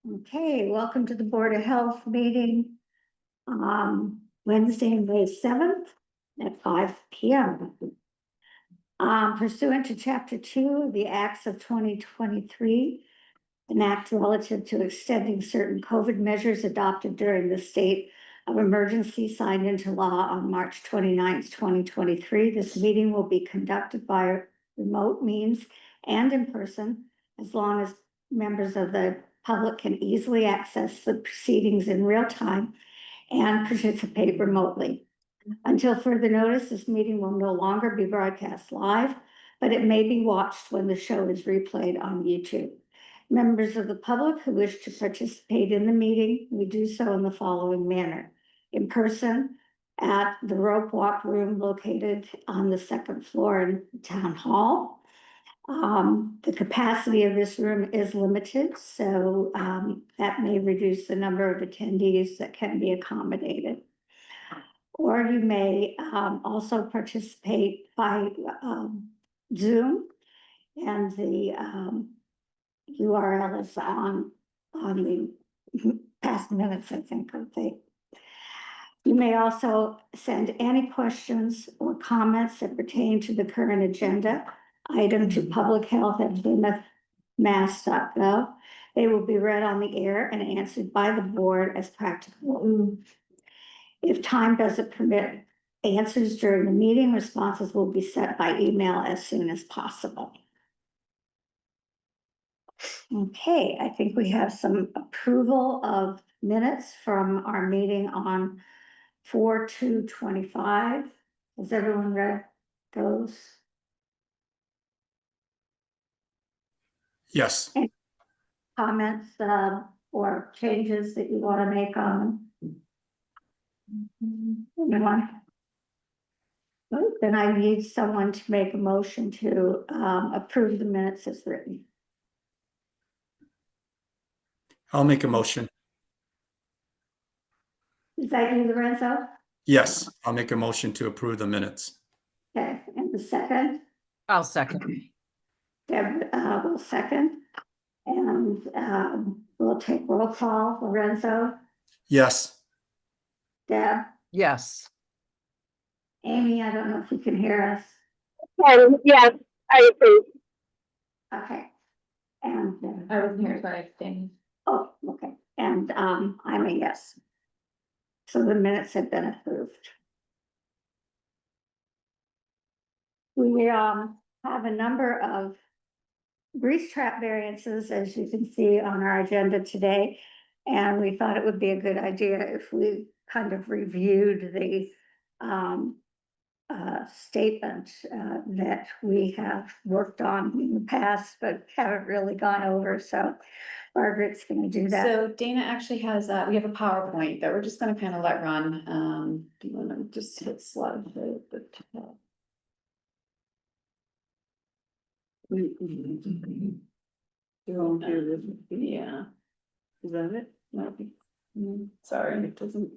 Okay, welcome to the Board of Health meeting, Wednesday, May 7th at 5 p.m. Pursuant to Chapter 2 of the Acts of 2023, an act relative to extending certain COVID measures adopted during the state of emergency signed into law on March 29th, 2023. This meeting will be conducted by remote means and in person, as long as members of the public can easily access the proceedings in real time and participate remotely. Until further notice, this meeting will no longer be broadcast live, but it may be watched when the show is replayed on YouTube. Members of the public who wish to participate in the meeting, we do so in the following manner. In person at the Rope Walk Room located on the second floor in Town Hall. The capacity of this room is limited, so that may reduce the number of attendees that can be accommodated. Or you may also participate by Zoom, and the URL is on the past minutes, I think, of the. You may also send any questions or comments that pertain to the current agenda item to publichealth@plymouthmass.gov. They will be read on the air and answered by the board as practical. If time doesn't permit answers during the meeting, responses will be sent by email as soon as possible. Okay, I think we have some approval of minutes from our meeting on 4/2/25. Has everyone read those? Yes. Any comments or changes that you want to make on them? Anyone? Well, then I need someone to make a motion to approve the minutes as written. I'll make a motion. Is that you, Lorenzo? Yes, I'll make a motion to approve the minutes. Okay, and the second? I'll second. Deb will second. And we'll take roll call. Lorenzo? Yes. Deb? Yes. Amy, I don't know if you can hear us. Yes, I approve. Okay. And I wasn't here, so I abstained. oh, okay. And I'm a yes. So the minutes have been approved. We have a number of grease trap variances, as you can see on our agenda today. And we thought it would be a good idea if we kind of reviewed the statement that we have worked on in the past, but haven't really gone over. So Margaret's going to do that. So Dana actually has, we have a PowerPoint that we're just gonna kind of let run. Do you wanna just hit slide the top? Yeah. Is that it? No. Sorry, it doesn't.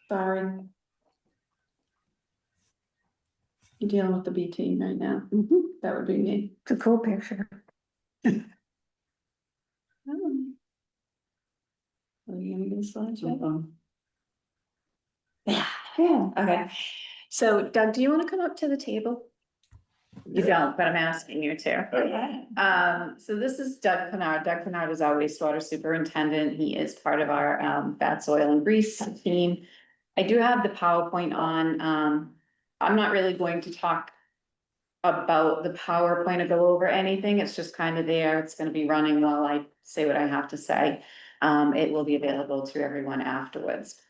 Sorry. You're dealing with the B team right now. That would be me. It's a cool picture. Are you gonna get a slideshow? Yeah. Okay, so Doug, do you wanna come up to the table? You don't, but I'm asking you to. So this is Doug Kennard. Doug Kennard is our wastewater superintendent. He is part of our fat soil and grease team. I do have the PowerPoint on. I'm not really going to talk about the PowerPoint or go over anything. It's just kind of there. It's gonna be running while I say what I have to say. It will be available to everyone afterwards.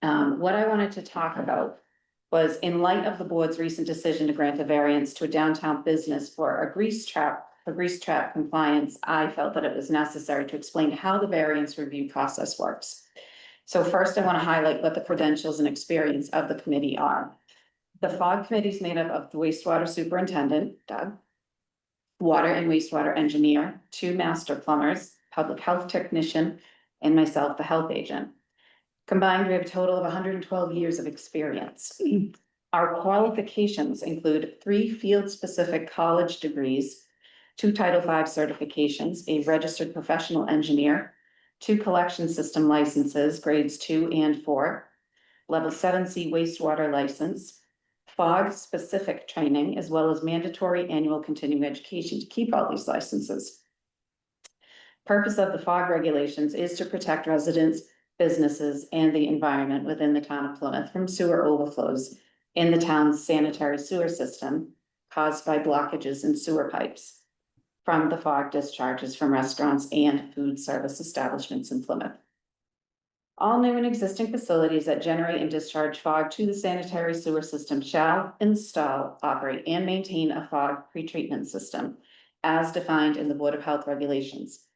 What I wanted to talk about was in light of the board's recent decision to grant a variance to a downtown business for a grease trap compliance, I felt that it was necessary to explain how the variance review process works. So first, I want to highlight what the credentials and experience of the committee are. The FOG committee is made up of the wastewater superintendent, Doug, water and wastewater engineer, 2 master plumbers, public health technician, and myself, the health agent. Combined, we have a total of 112 years of experience. Our qualifications include 3 field-specific college degrees, 2 Title V certifications, a registered professional engineer, 2 collection system licenses, grades 2 and 4, level 7C wastewater license, FOG-specific training, as well as mandatory annual continuing education to keep all these licenses. Purpose of the FOG regulations is to protect residents, businesses, and the environment within the town of Plymouth from sewer overflows in the town's sanitary sewer system caused by blockages in sewer pipes from the FOG discharges from restaurants and food service establishments in Plymouth. All new and existing facilities that generate and discharge FOG to the sanitary sewer system shall install, operate, and maintain a FOG pretreatment system as defined in the Board of Health regulations.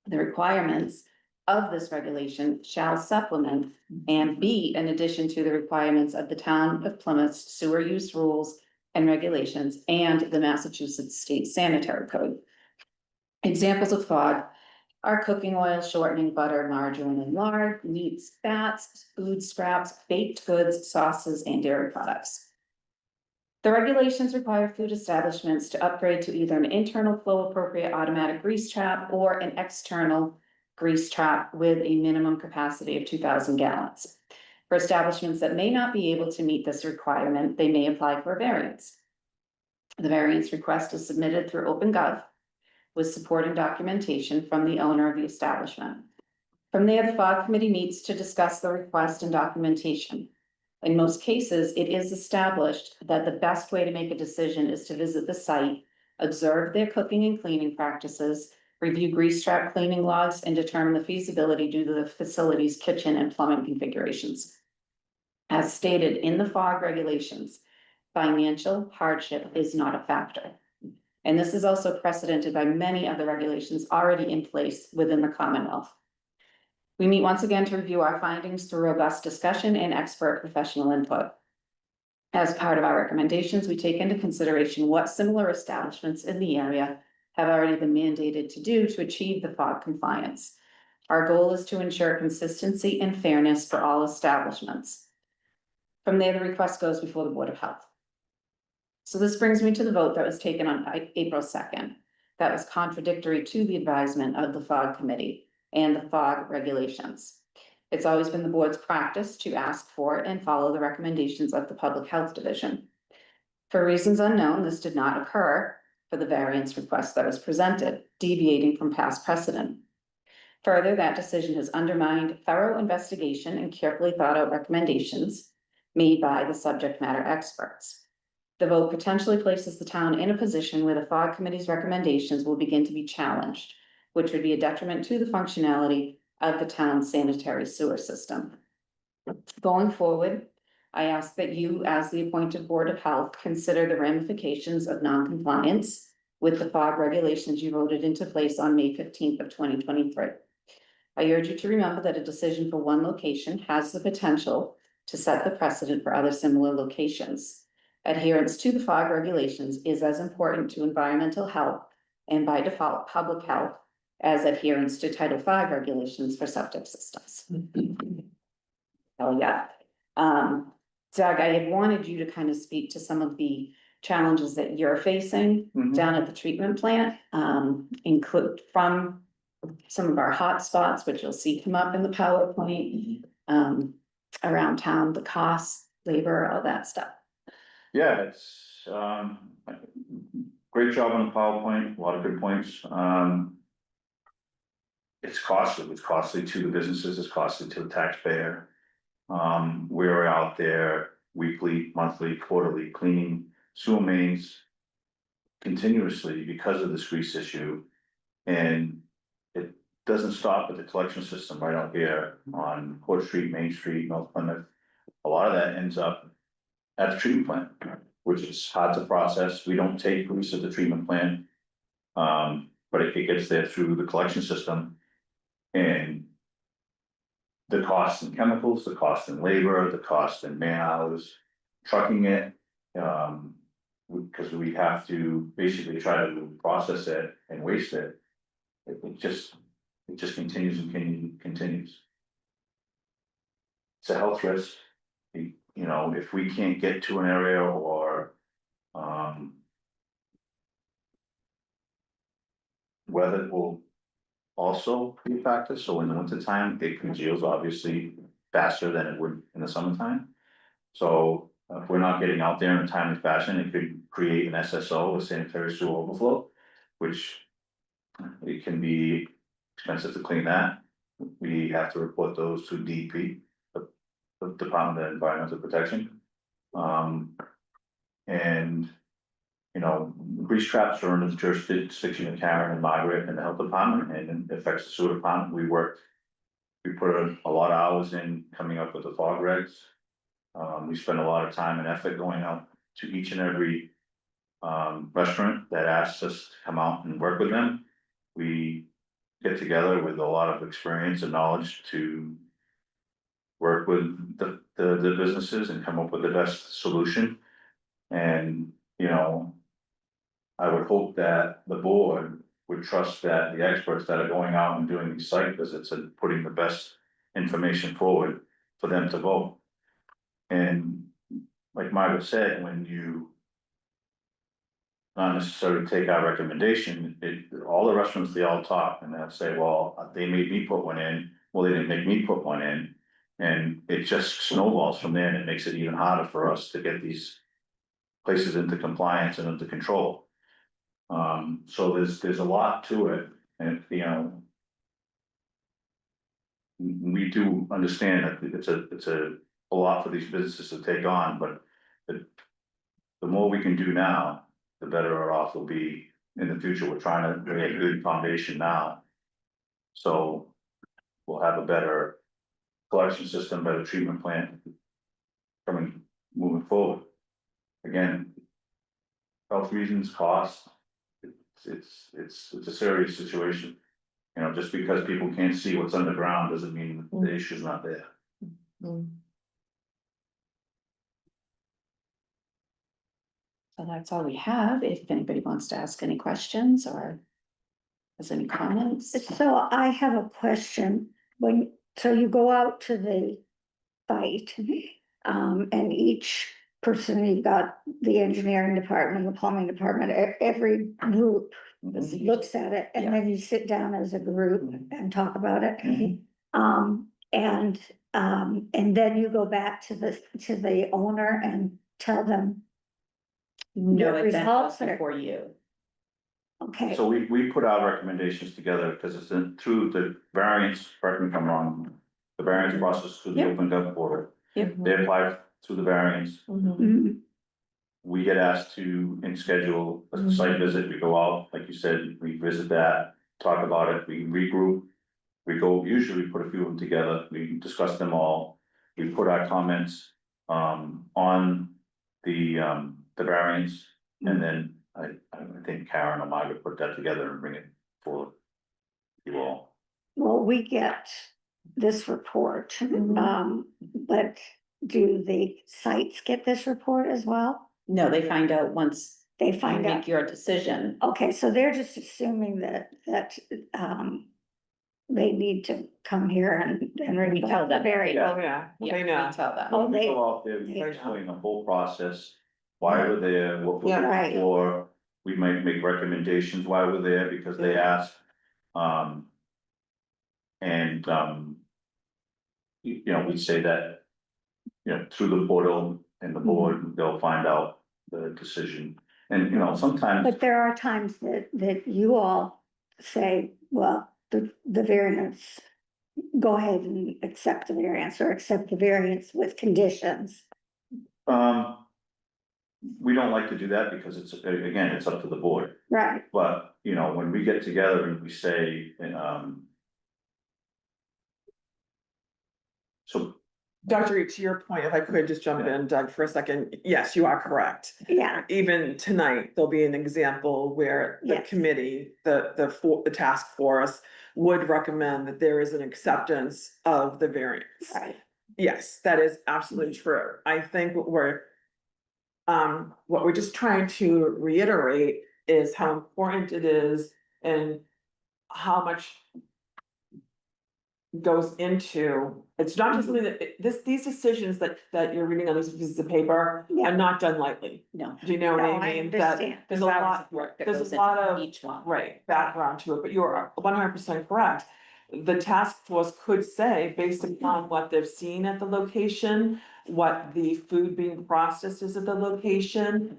The requirements of this regulation shall supplement and be in addition to the requirements of the town of Plymouth's sewer use rules and regulations and the Massachusetts State Sanitary Code. Examples of FOG are cooking oil, shortening, butter, margarine, and lard, meats, fats, food scraps, baked goods, sauces, and dairy products. The regulations require food establishments to upgrade to either an internal flow appropriate automatic grease trap or an external grease trap with a minimum capacity of 2,000 gallons. For establishments that may not be able to meet this requirement, they may apply for a variance. The variance request is submitted through OpenGov with supporting documentation from the owner of the establishment. From there, the FOG committee meets to discuss the request and documentation. In most cases, it is established that the best way to make a decision is to visit the site, observe their cooking and cleaning practices, review grease trap cleaning logs, and determine the feasibility due to the facility's kitchen and plumbing configurations. As stated in the FOG regulations, financial hardship is not a factor. And this is also precedented by many other regulations already in place within the Commonwealth. We meet once again to review our findings through robust discussion and expert professional input. As part of our recommendations, we take into consideration what similar establishments in the area have already been mandated to do to achieve the FOG compliance. Our goal is to ensure consistency and fairness for all establishments. From there, the request goes before the Board of Health. So this brings me to the vote that was taken on April 2nd. That was contradictory to the advisement of the FOG committee and the FOG regulations. It's always been the board's practice to ask for and follow the recommendations of the Public Health Division. For reasons unknown, this did not occur for the variance request that was presented, deviating from past precedent. Further, that decision has undermined thorough investigation and carefully thought out recommendations made by the subject matter experts. The vote potentially places the town in a position where the FOG committee's recommendations will begin to be challenged, which would be a detriment to the functionality of the town's sanitary sewer system. Going forward, I ask that you, as the appointed Board of Health, consider the ramifications of non-compliance with the FOG regulations you voted into place on May 15th of 2023. I urge you to remember that a decision for one location has the potential to set the precedent for other similar locations. Adherence to the FOG regulations is as important to environmental health and by default public health as adherence to Title V regulations for septic systems. Oh yeah. Doug, I had wanted you to kind of speak to some of the challenges that you're facing down at the treatment plant, include from some of our hot spots, which you'll see come up in the PowerPoint, around town, the costs, labor, all that stuff. Yeah, it's great job on the PowerPoint, a lot of good points. It's costly to the businesses, it's costly to the taxpayer. We're out there weekly, monthly, quarterly, cleaning sewer mains continuously because of this grease issue. And it doesn't stop at the collection system right out here on Court Street, Main Street, North Plymouth. A lot of that ends up at the treatment plant, which is hard to process. We don't take grease at the treatment plant. But it gets there through the collection system. And the cost in chemicals, the cost in labor, the cost in man hours, trucking it. Because we have to basically try to process it and waste it. It just continues and continues. It's a health risk. you know, if we can't get to an area or, weather will also be a factor, so in the winter time, it congeals obviously faster than it would in the summertime. So if we're not getting out there in a timely fashion, it could create an SSO, a sanitary sewer overflow, which it can be expensive to clean that. We have to report those to DEP, the Department of Environmental Protection. And, you know, grease traps are under the jurisdiction of Karen and Margaret and the health department, and it affects the sewer department. We put a lot of hours in coming up with the fog regs. We spend a lot of time and effort going out to each and every restaurant that asks us to come out and work with them. We get together with a lot of experience and knowledge to work with the businesses and come up with the best solution. And, you know, I would hope that the board would trust that the experts that are going out and doing these site visits and putting the best information forward for them to vote. And like Margaret said, when you not necessarily take our recommendation, all the restaurants, they all talk and they'll say, well, they made me put one in, well, they didn't make me put one in. And it just snowballs from there, and it makes it even harder for us to get these places into compliance and under control. So there's a lot to it, and, you know, we do understand that it's a lot for these businesses to take on, but the more we can do now, the better off we'll be in the future. We're trying to lay a good foundation now. So we'll have a better collection system, better treatment plant moving forward. Again, health reasons, cost, it's a serious situation. You know, just because people can't see what's underground doesn't mean the issue's not there. So that's all we have. If anybody wants to ask any questions or has any comments. So I have a question. So you go out to the site, and each person, you've got the engineering department, the plumbing department, every group looks at it, and then you sit down as a group and talk about it. And then you go back to the owner and tell them, No, the it then goes results are- before you. okay, So we put our recommendations together because it's through the variance, correct me if I'm wrong, the variance process through the Yep. open gov portal. Yep. They apply through the variance. mhm, We get asked to, and schedule a site visit, we go out, like you said, we visit that, talk about it, we regroup. We go, usually put a few of them together, we discuss them all, we put our comments, on the variance. And then I think Karen or Margaret put that together and bring it for you all. well, we get this report, but do the sites get this report as well? No, they find out once They you find out. make your decision. Okay, so they're just assuming that, they need to come here and We tell them. Very, Yeah. Oh, yeah, Yeah, they we know. tell them. Oh, We they- go out there, we explain the whole process, why we're there, what we're Yeah. Right. looking for. We might make recommendations why we're there because they asked. You know, we say that, you know, through the portal and the board, they'll find out the decision. And, you know, sometimes, but there are times that you all say, well, the variance, go ahead and accept the variance or accept the variance with conditions. we don't like to do that because it's, again, it's up to the board. Right, But, you know, when we get together and we say, so, Dr. Reed, to your point, if I could just jump in, Doug, for a second, yes, you are correct. yeah, Even tonight, there'll be an example where the Yes. committee, the task force would recommend that there is an acceptance of the variance. right, Yes, that is absolutely true. I think what we're just trying to reiterate is how important it is and how much goes into, it's not just something that, these decisions that you're reading on these pieces of paper Yeah. are not done lightly. No. Do you know what No, I I mean? That understand. there's a hours lot, of work that there's goes a lot into of, each one. right, background to it, but you're 100% correct. The task force could say, based upon what they've seen at the location, what the food being processed is at the location,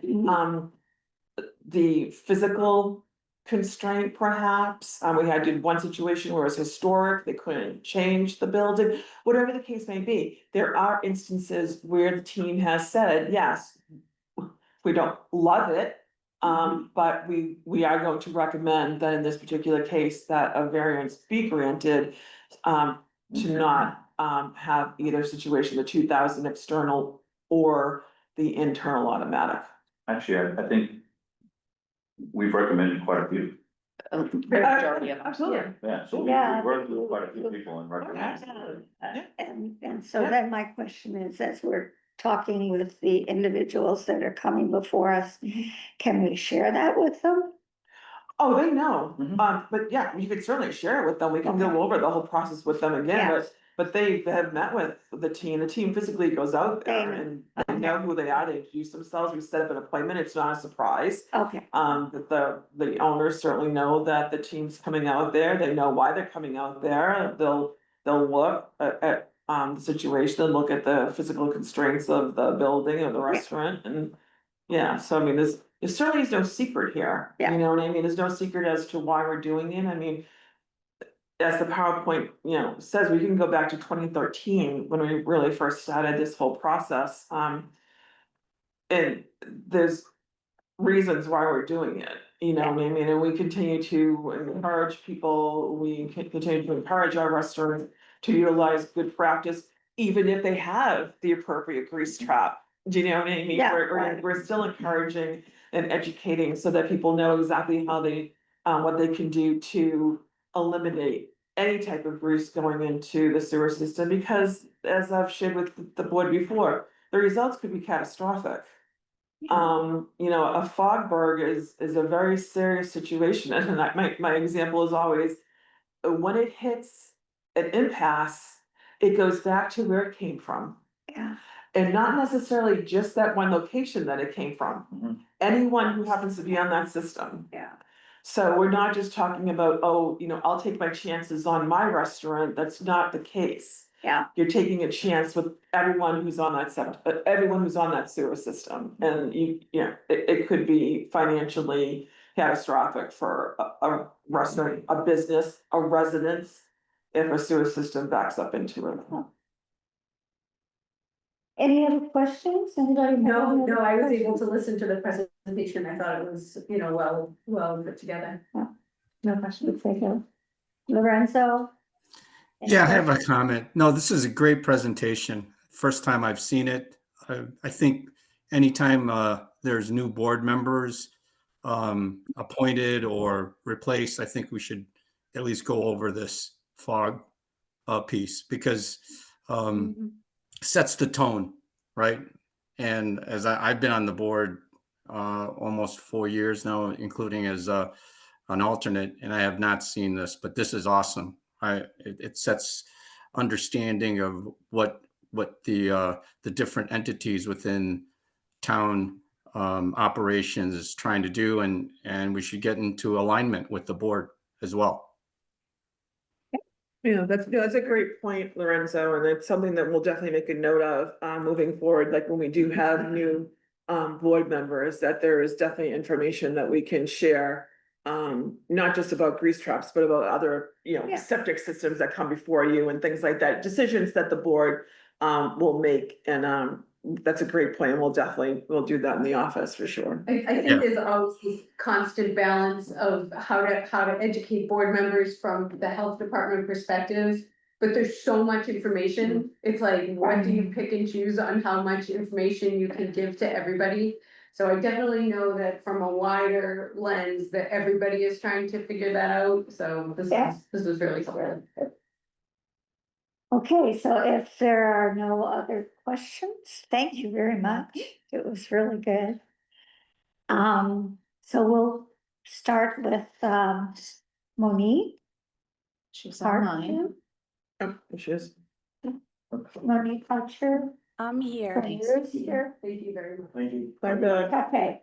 the physical constraint perhaps. We did one situation where it was historic, they couldn't change the building, whatever the case may be. There are instances where the team has said, yes, we don't love it. But we are going to recommend that in this particular case that a variance be granted, to not, have either situation, the 2,000 external or the internal automatic. Actually, I think we've recommended quite a few. Majority of them. Absolutely. Yeah, so Yeah, we've worked with quite a few people and recommended. And so Yeah. then my question is, as we're talking with the individuals that are coming before us, can we share that with them? Oh, they know, Mhm. but yeah, you could certainly share it with them, we can go Okay. over the whole process with them again, Yes. but they have met with the team physically goes out there They- and they know who they are, they introduce themselves, we set up an appointment, it's not a surprise. Okay, That the owners certainly know that the team's coming out there, they know why they're coming out there, they'll look at the situation, and look at the physical constraints of the building or the restaurant, and yeah, so I mean, there certainly is no secret here, Yeah. you know what I mean, there's no secret as to why we're doing it, I mean. As the PowerPoint, says, we can go back to 2013 when we really first started this whole process, and there's reasons why we're doing it, you know what I mean, and we continue to encourage people, we continue to encourage our restaurants to utilize good practice, even if they have the appropriate grease trap. Do you know what I mean? Yeah, We're right. we're still encouraging and educating so that people know exactly how they, what they can do to eliminate any type of grease going into the sewer system, because as I've shared with the board before, the results could be catastrophic. A fogberg is a very serious situation, and my example is always, when it hits an impasse, it goes back to where it came from. yeah, And not necessarily just that one location that it came from, Mhm. anyone who happens to be on that system. yeah, So we're not just talking about, oh, I'll take my chances on my restaurant, that's not the case. yeah. You're taking a chance with everyone who's on that everyone who's on that sewer system, and it could be financially catastrophic for a restaurant, a business, a residence. If a sewer system backs up into it. Any other questions? Anybody? have No, any no, other I was able questions? to listen to the presentation. I thought it was, well put together. Yeah. No questions. Thank you. Lorenzo? Any Yeah, I have a questions? comment. No, this is a great presentation. First time I've seen it. I think anytime there's new board members appointed or replaced, I think we should at least go over this fog piece because sets the tone, right? And as I've been on the board almost 4 years now, including as an alternate, and I have not seen this, but this is awesome. It sets understanding of what the different entities within town operations is trying to do, and we should get into alignment with the board as well. Yeah, that's a great point, Lorenzo, and it's something that we'll definitely make a note of, moving forward, like when we do have new. Board members, that there is definitely information that we can share. Not just about grease traps, but about other, Yeah. septic systems that come before you and things like that, decisions that the board. Will make, and that's a great point, we'll do that in the office for sure. I Yeah. think there's always this constant balance of how to educate board members from the health department perspective. But there's so much information, it's like, what do you pick and choose on how much information you can give to everybody? So I definitely know that from a wider lens, that everybody is trying to figure that out, so Yeah. this is really cool. Okay, so if there are no other questions, thank you very much. It was really good. So we'll start with Monique. She's Park. online. Oh, there she is. Monique Fletcher. I'm here. Yours here. Thank you very much. Thank you. Bye, Doug. Okay.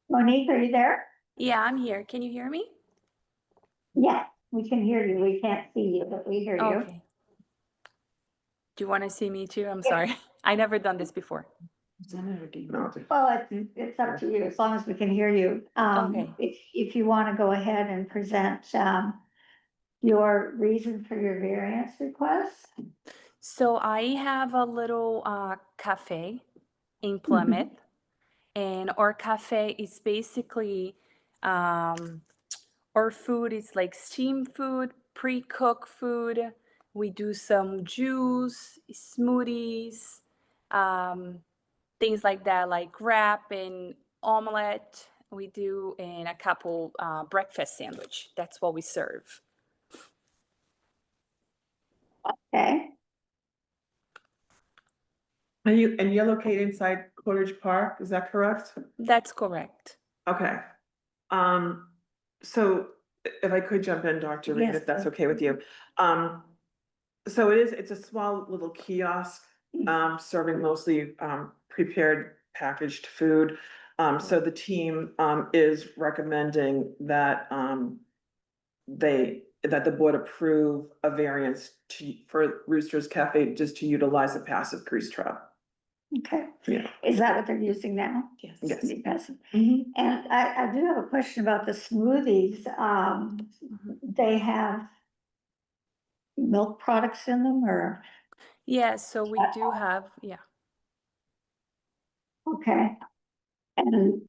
Monique, are you there? Yeah, I'm here. Can you hear me? Yeah, we can hear you. We can't see you, but we hear you. Okay. Do you want to see me too? I'm sorry. I never done this before. No, Well, it's up to you, as long as we can hear you. Okay. If you want to go ahead and present, your reason for your variance request. So I have a little cafe in Plymouth, and our cafe is basically our food is like steamed food, pre-cooked food. We do some juice, smoothies, things like that, like wrap and omelette. We do in a couple breakfast sandwich. That's what we serve. Okay, and you're located inside Cottage Park, is that correct? That's correct. Okay. So if I could jump in, Dr. Reed, Yes, if that's please. okay with you. So it's a small little kiosk, serving mostly, prepared packaged food. So the team, is recommending that, that the board approve a variance for Rooster's Cafe just to utilize a passive grease trap. okay. Yeah. Is that what they're using now? Yes. The passive. Mhm. And I do have a question about the smoothies. They have milk products in them or, Yeah, so we do have, yeah. okay. And,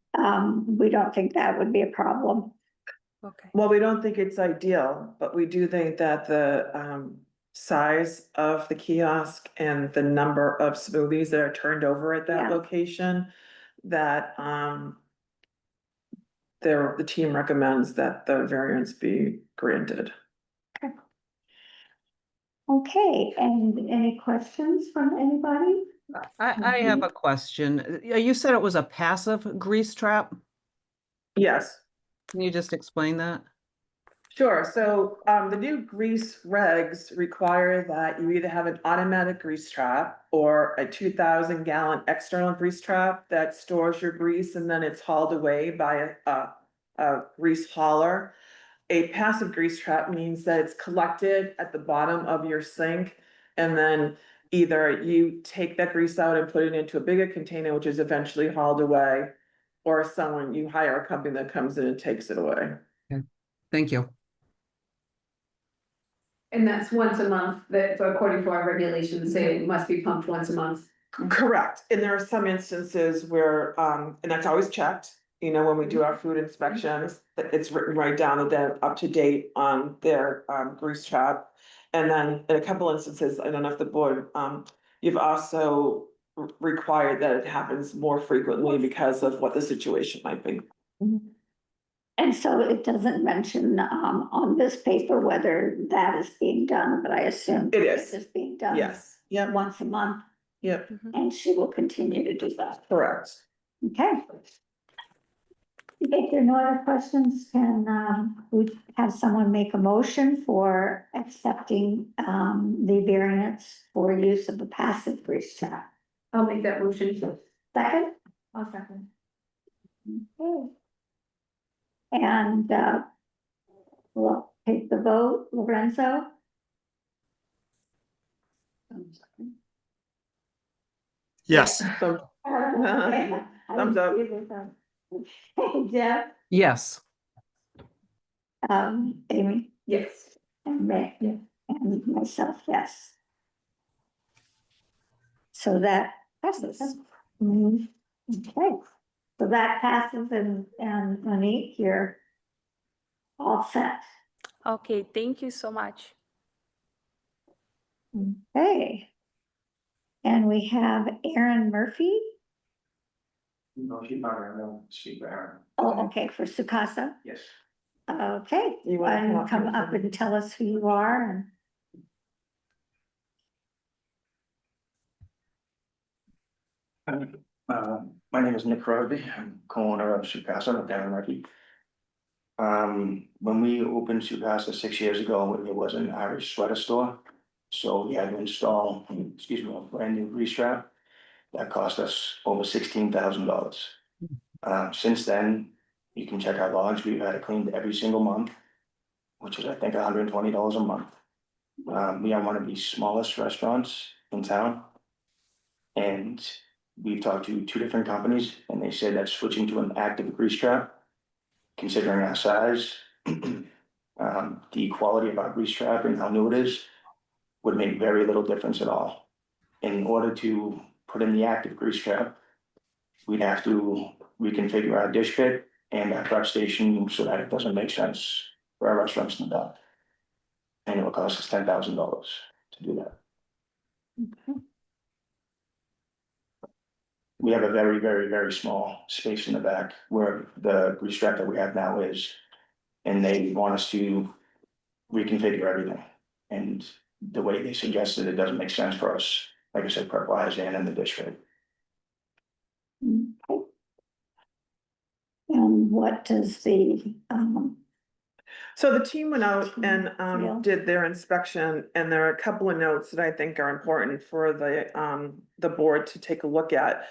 we don't think that would be a problem. Okay. Well, we don't think it's ideal, but we do think that the size of the kiosk and the number of smoothies that are turned over at that Yeah. location, that the team recommends that the variance be granted. Okay, and any questions from anybody? I have a question. You said it was a passive grease trap? Yes. Can you just explain that? Sure, so the new grease regs require that you either have an automatic grease trap or a 2,000 gallon external grease trap that stores your grease and then it's hauled away by a grease hauler. A passive grease trap means that it's collected at the bottom of your sink and then either you take that grease out and put it into a bigger container, which is eventually hauled away, or you hire a company that comes in and takes it away. Thank you. And that's once a month, that according to our regulations, say it must be pumped once a month. Correct, and there are some instances where, and that's always checked, when we do our food inspections, that it's written right down that they're up to date on their, grease trap. And then in a couple instances, I don't know if the board, you've also required that it happens more frequently because of what the situation might be. And so it doesn't mention, on this paper whether that is being done, but I assume. It is. This is being done. Yes, yep, Once a month, yep, and she will continue to do that. correct. Okay. If there are no other questions, can, we have someone make a motion for accepting, the variance for use of the passive grease trap? I'll make that motion. Second? I'll second. Okay. And, we'll take the vote, Lorenzo? Yes. So, Okay. Thumbs up. Hey, Jeff, Yes. Amy, Yes. and Rick, and myself, yes. So that passes. Mhm. Okay, so that passes and Monique, you're all set. Okay, thank you so much. Okay. And we have Aaron Murphy. No, she's not gonna know, speak for Aaron. Oh, okay, for Sukasa. Yes. Okay, You wanna and come up and tell us who you are and. My name is Nick Crosby, I'm co-owner of Sukasa, of Aaron Murphy. When we opened Sukasa 6 years ago, it was an Irish sweater store. So we had to install, excuse me, a brand new grease trap. That cost us over $16,000. Since then, you can check our logs, we've had it cleaned every single month, which is, I think, $120 a month. We are one of the smallest restaurants in town. And we've talked to two different companies, and they said that switching to an active grease trap, considering our size, the quality of our grease trap and how new it is, would make very little difference at all. In order to put in the active grease trap, we'd have to reconfigure our dish pit and our prep station so that it doesn't make sense for our restaurants in the back. And it will cost us $10,000 to do that. We have a very, very, very small space in the back where the grease trap that we have now is. And they want us to reconfigure everything. And the way they suggested it doesn't make sense for us, like I said, prep wise and in the district. And what does the, So the team went out and Yeah. did their inspection, and there are a couple of notes that I think are important for the board to take a look at.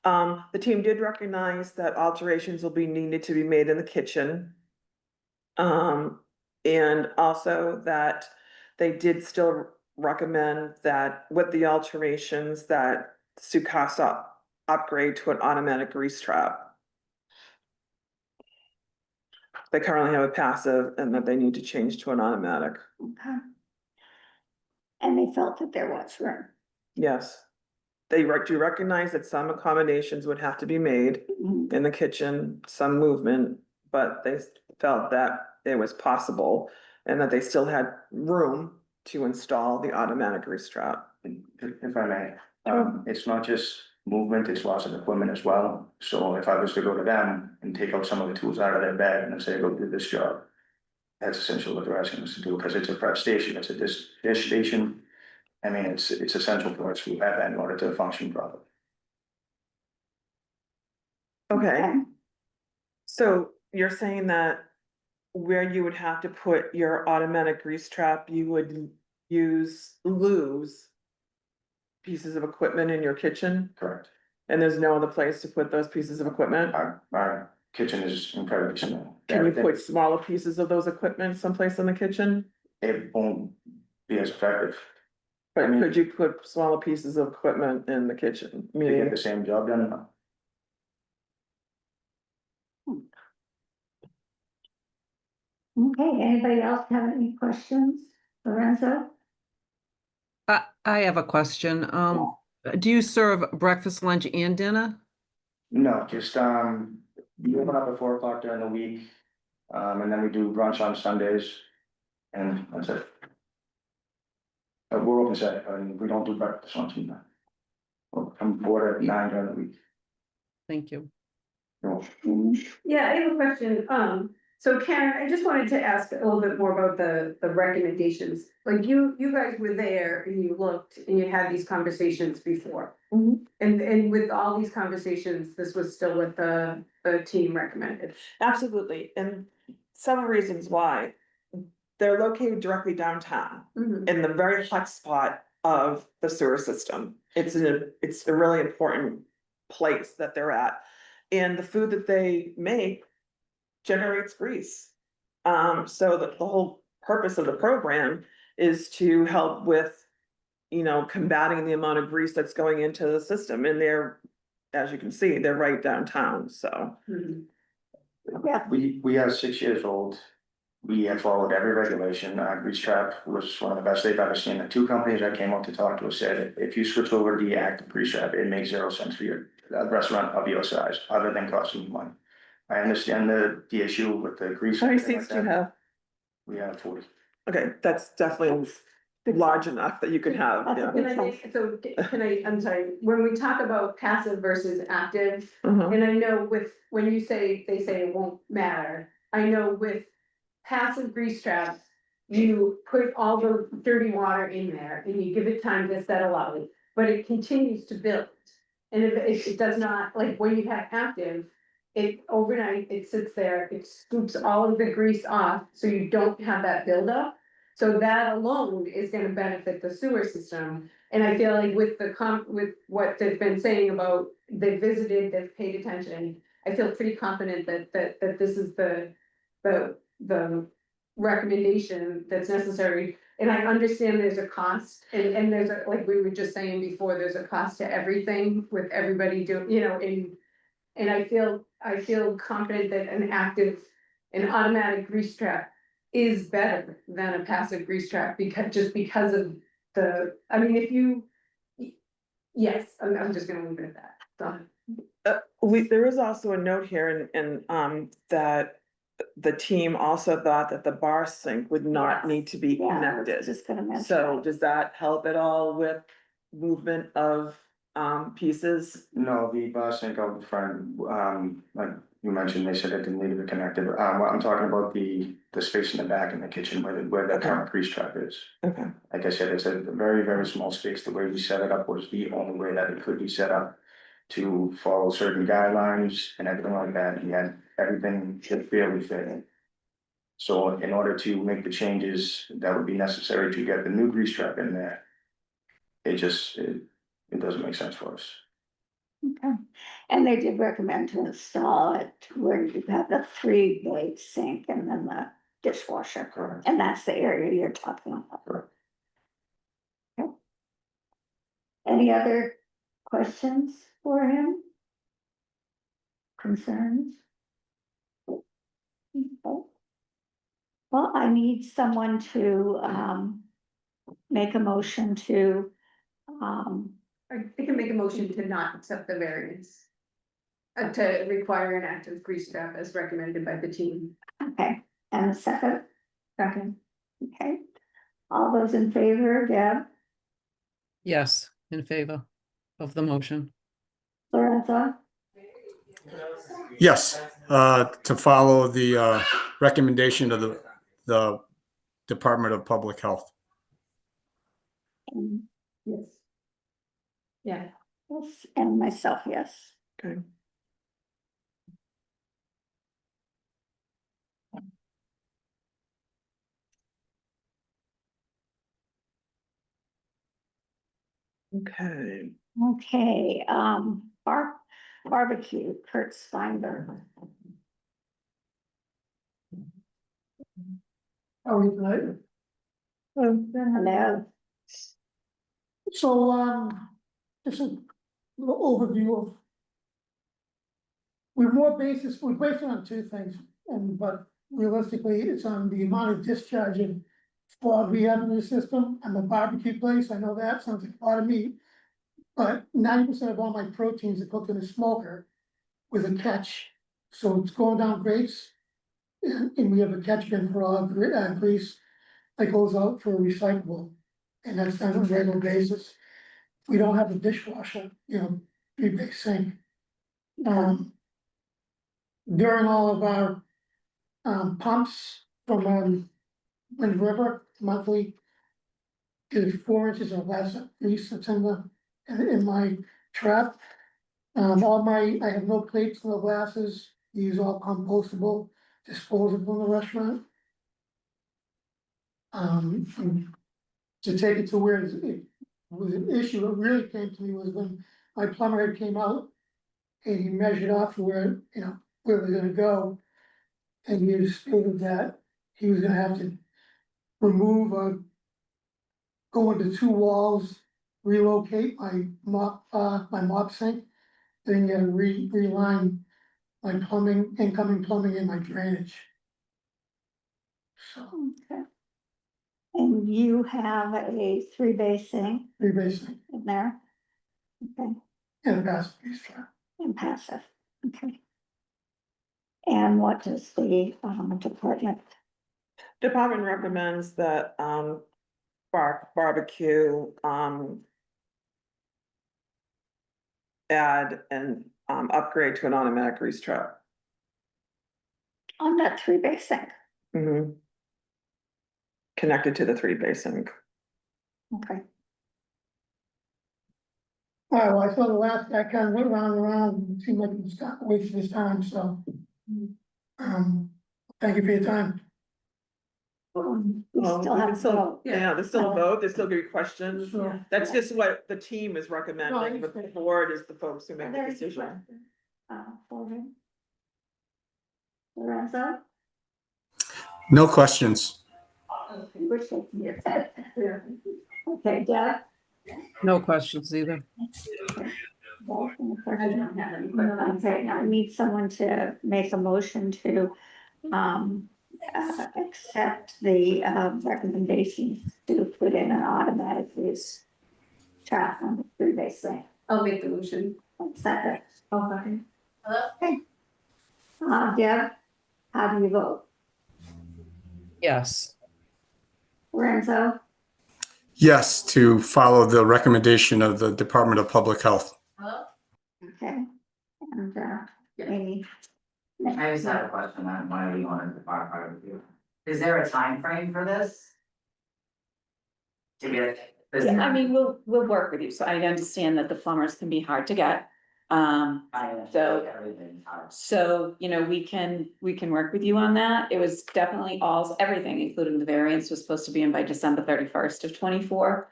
The team did recognize that alterations will be needed to be made in the kitchen. And also that they did still recommend that with the alterations that Sukasa upgrade to an automatic grease trap. They currently have a passive and that they need to change to an automatic. okay. And they felt that there was room. Yes. They do recognize that some accommodations would have to be made Mhm. in the kitchen, some movement, but they felt that it was possible and that they still had room to install the automatic grease trap. If I may, it's not just movement, it's loss of equipment as well. So if I was to go to them and take out some of the tools out of their bed and say, go do this job. That's essentially what they're asking us to do, because it's a prep station, it's a dish station. I mean, it's essential for us to have that in order to function properly. Okay, so you're saying that where you would have to put your automatic grease trap, you would lose pieces of equipment in your kitchen? Correct. And there's no other place to put those pieces of equipment? Our kitchen is incredibly small. Can you put smaller pieces of those equipment someplace in the kitchen? It won't be as effective. But could you put smaller pieces of equipment in the kitchen? To get Meaning, the same job done. Okay, anybody else have any questions? Lorenzo? I have a question. Do you serve breakfast, lunch, and dinner? No, just, we open up at 4 o'clock during the week, and then we do brunch on Sundays, and that's it. We're open Saturday, and we don't do breakfast lunch either. Well, from 4 to 9 during the week. Thank you. Yeah, I have a question. So Karen, I just wanted to ask a little bit more about the recommendations. Like you guys were there and you looked and you had these conversations before. Mhm. And with all these conversations, this was still what the team recommended. absolutely, and several reasons why. They're located directly downtown, Mhm. in the very hot spot of the sewer system. It's a really important place that they're at. And the food that they make generates grease. So the whole purpose of the program is to help with, combating the amount of grease that's going into the system. And they're, as you can see, they're right downtown, so. Mhm. Yeah. We are 6 years old. We have followed every regulation. Grease Trap was one of the best they've ever seen. The two companies that came out to talk to us said, if you switch over to the active Grease Trap, it makes 0 sense for your restaurant of your size, other than costing you money. I understand the issue with the grease. How many and everything seats like do you that. have? We have 40. Okay, that's definitely large enough that you could have, yeah. I'm sorry, when we talk about passive versus active, Mhm. and I know when they say it won't matter, I know with passive grease traps, you put all the dirty water in there and you give it time to settle out, but it continues to build. And if it does not, like when you have active, it overnight, it sits there, it scoops all of the grease off, so you don't have that buildup. So that alone is gonna benefit the sewer system, and I feel like with with what they've been saying about, they visited, they've paid attention. I feel pretty confident that this is the recommendation that's necessary. And I understand there's a cost, and there's a, like we were just saying before, there's a cost to everything with everybody doing, and I feel confident that an automatic grease trap is better than a passive grease trap, because of I mean, if you. Yes, I'm just gonna leave it at that, so. There is also a note here that the team also thought that the bar sink would not Yes. need to be Yeah, I was connected. just gonna mention. So that. does that help at all with movement of pieces? No, the bar sink out front, like you mentioned, they said it didn't need to be connected. What I'm talking about the space in the back in the kitchen where the Okay. current grease trap is. Okay, Like I said, it's a very, very small space. The way we set it up was the only way that it could be set up to follow certain guidelines and everything like that. He had everything should fairly fit in. So in order to make the changes that would be necessary to get the new grease trap in there, it doesn't make sense for us. Okay, and they did recommend to install it where you have the 3-bay sink and then the dishwasher. Correct. And that's the area you're talking about. Correct. Okay. Any other questions for him? Concerns? Okay. Well, I need someone to make a motion to I can make a motion to not accept the variance. To require an active grease trap as recommended by the team. okay, and a second? Second. Okay, all those in favor, Deb, Yes, in favor of the motion. Lorenzo, Yes, to follow the recommendation of the Department of Public Health. and Yes. Yeah. yes, and myself, yes. okay. Okay, Okay, barbecue, Kurt Steinberg. How are you tonight? Hello, So, just a little overview of. We're based on two things, but realistically, it's on the amount of discharge and fog we have in the system. I'm a barbecue place, I know that sounds like a lot of meat. But 90% of all my proteins are cooked in a smoker with a catch, so it's going down grates. And we have a catch bin for all grease that goes out for recyclable, and that's done on a regular basis. We don't have a dishwasher, 3-bay sink. During all of our pumps from Wind River monthly, is 4 inches or less of grease that's in my trap. I have no plates, no glasses, these all compostable, disposable in the restaurant. To take it to where it was an issue, what really came to me was when my plumber came out and he measured off to where, where we're gonna go. And he had stated that he was gonna have to remove go into 2 walls, relocate my mop sink. Then you gotta reline my incoming plumbing and my drainage. So, okay. And you have a 3-bay sink 3-bay sink in there? Okay, and a basket grease trap. and passive, okay. And what does the department recommends that barbecue add and upgrade to an automatic grease trap. on that 3-bay sink? Mhm. Connected to the 3-bay sink. Okay, All right, well, I saw the last guy kind of went round and round, it seemed like it was kind of wasting his time, so. Thank you for your time. We Well, still we have can to still, vote. yeah, there's still a vote, there's still gonna be questions. Sure. That's just what the team is No, I recommending, but the understand. board is the folks who Are make there the any decision. questions? For him? Lorenzo? No questions. We're shaking your head. Okay, Deb? No questions either. Okay, now I need someone to make a motion to, accept the, recommendations to put in an automatic use trap on the three-day thing. I'll make the motion. Second. Okay. Okay. Deb, how do you vote? Yes. Lorenzo? Yes, to follow the recommendation of the Department of Public Health. Okay. And, Amy? I just had a question on why you wanted to fire review. Is there a time frame for this? To get this? Yeah, I mean, we'll work with you, so I understand that the plumbers can be hard to get. So, Everything's hard. so, you know, we can work with you on that. It was definitely everything, including the variance, was supposed to be in by December 31st of 24.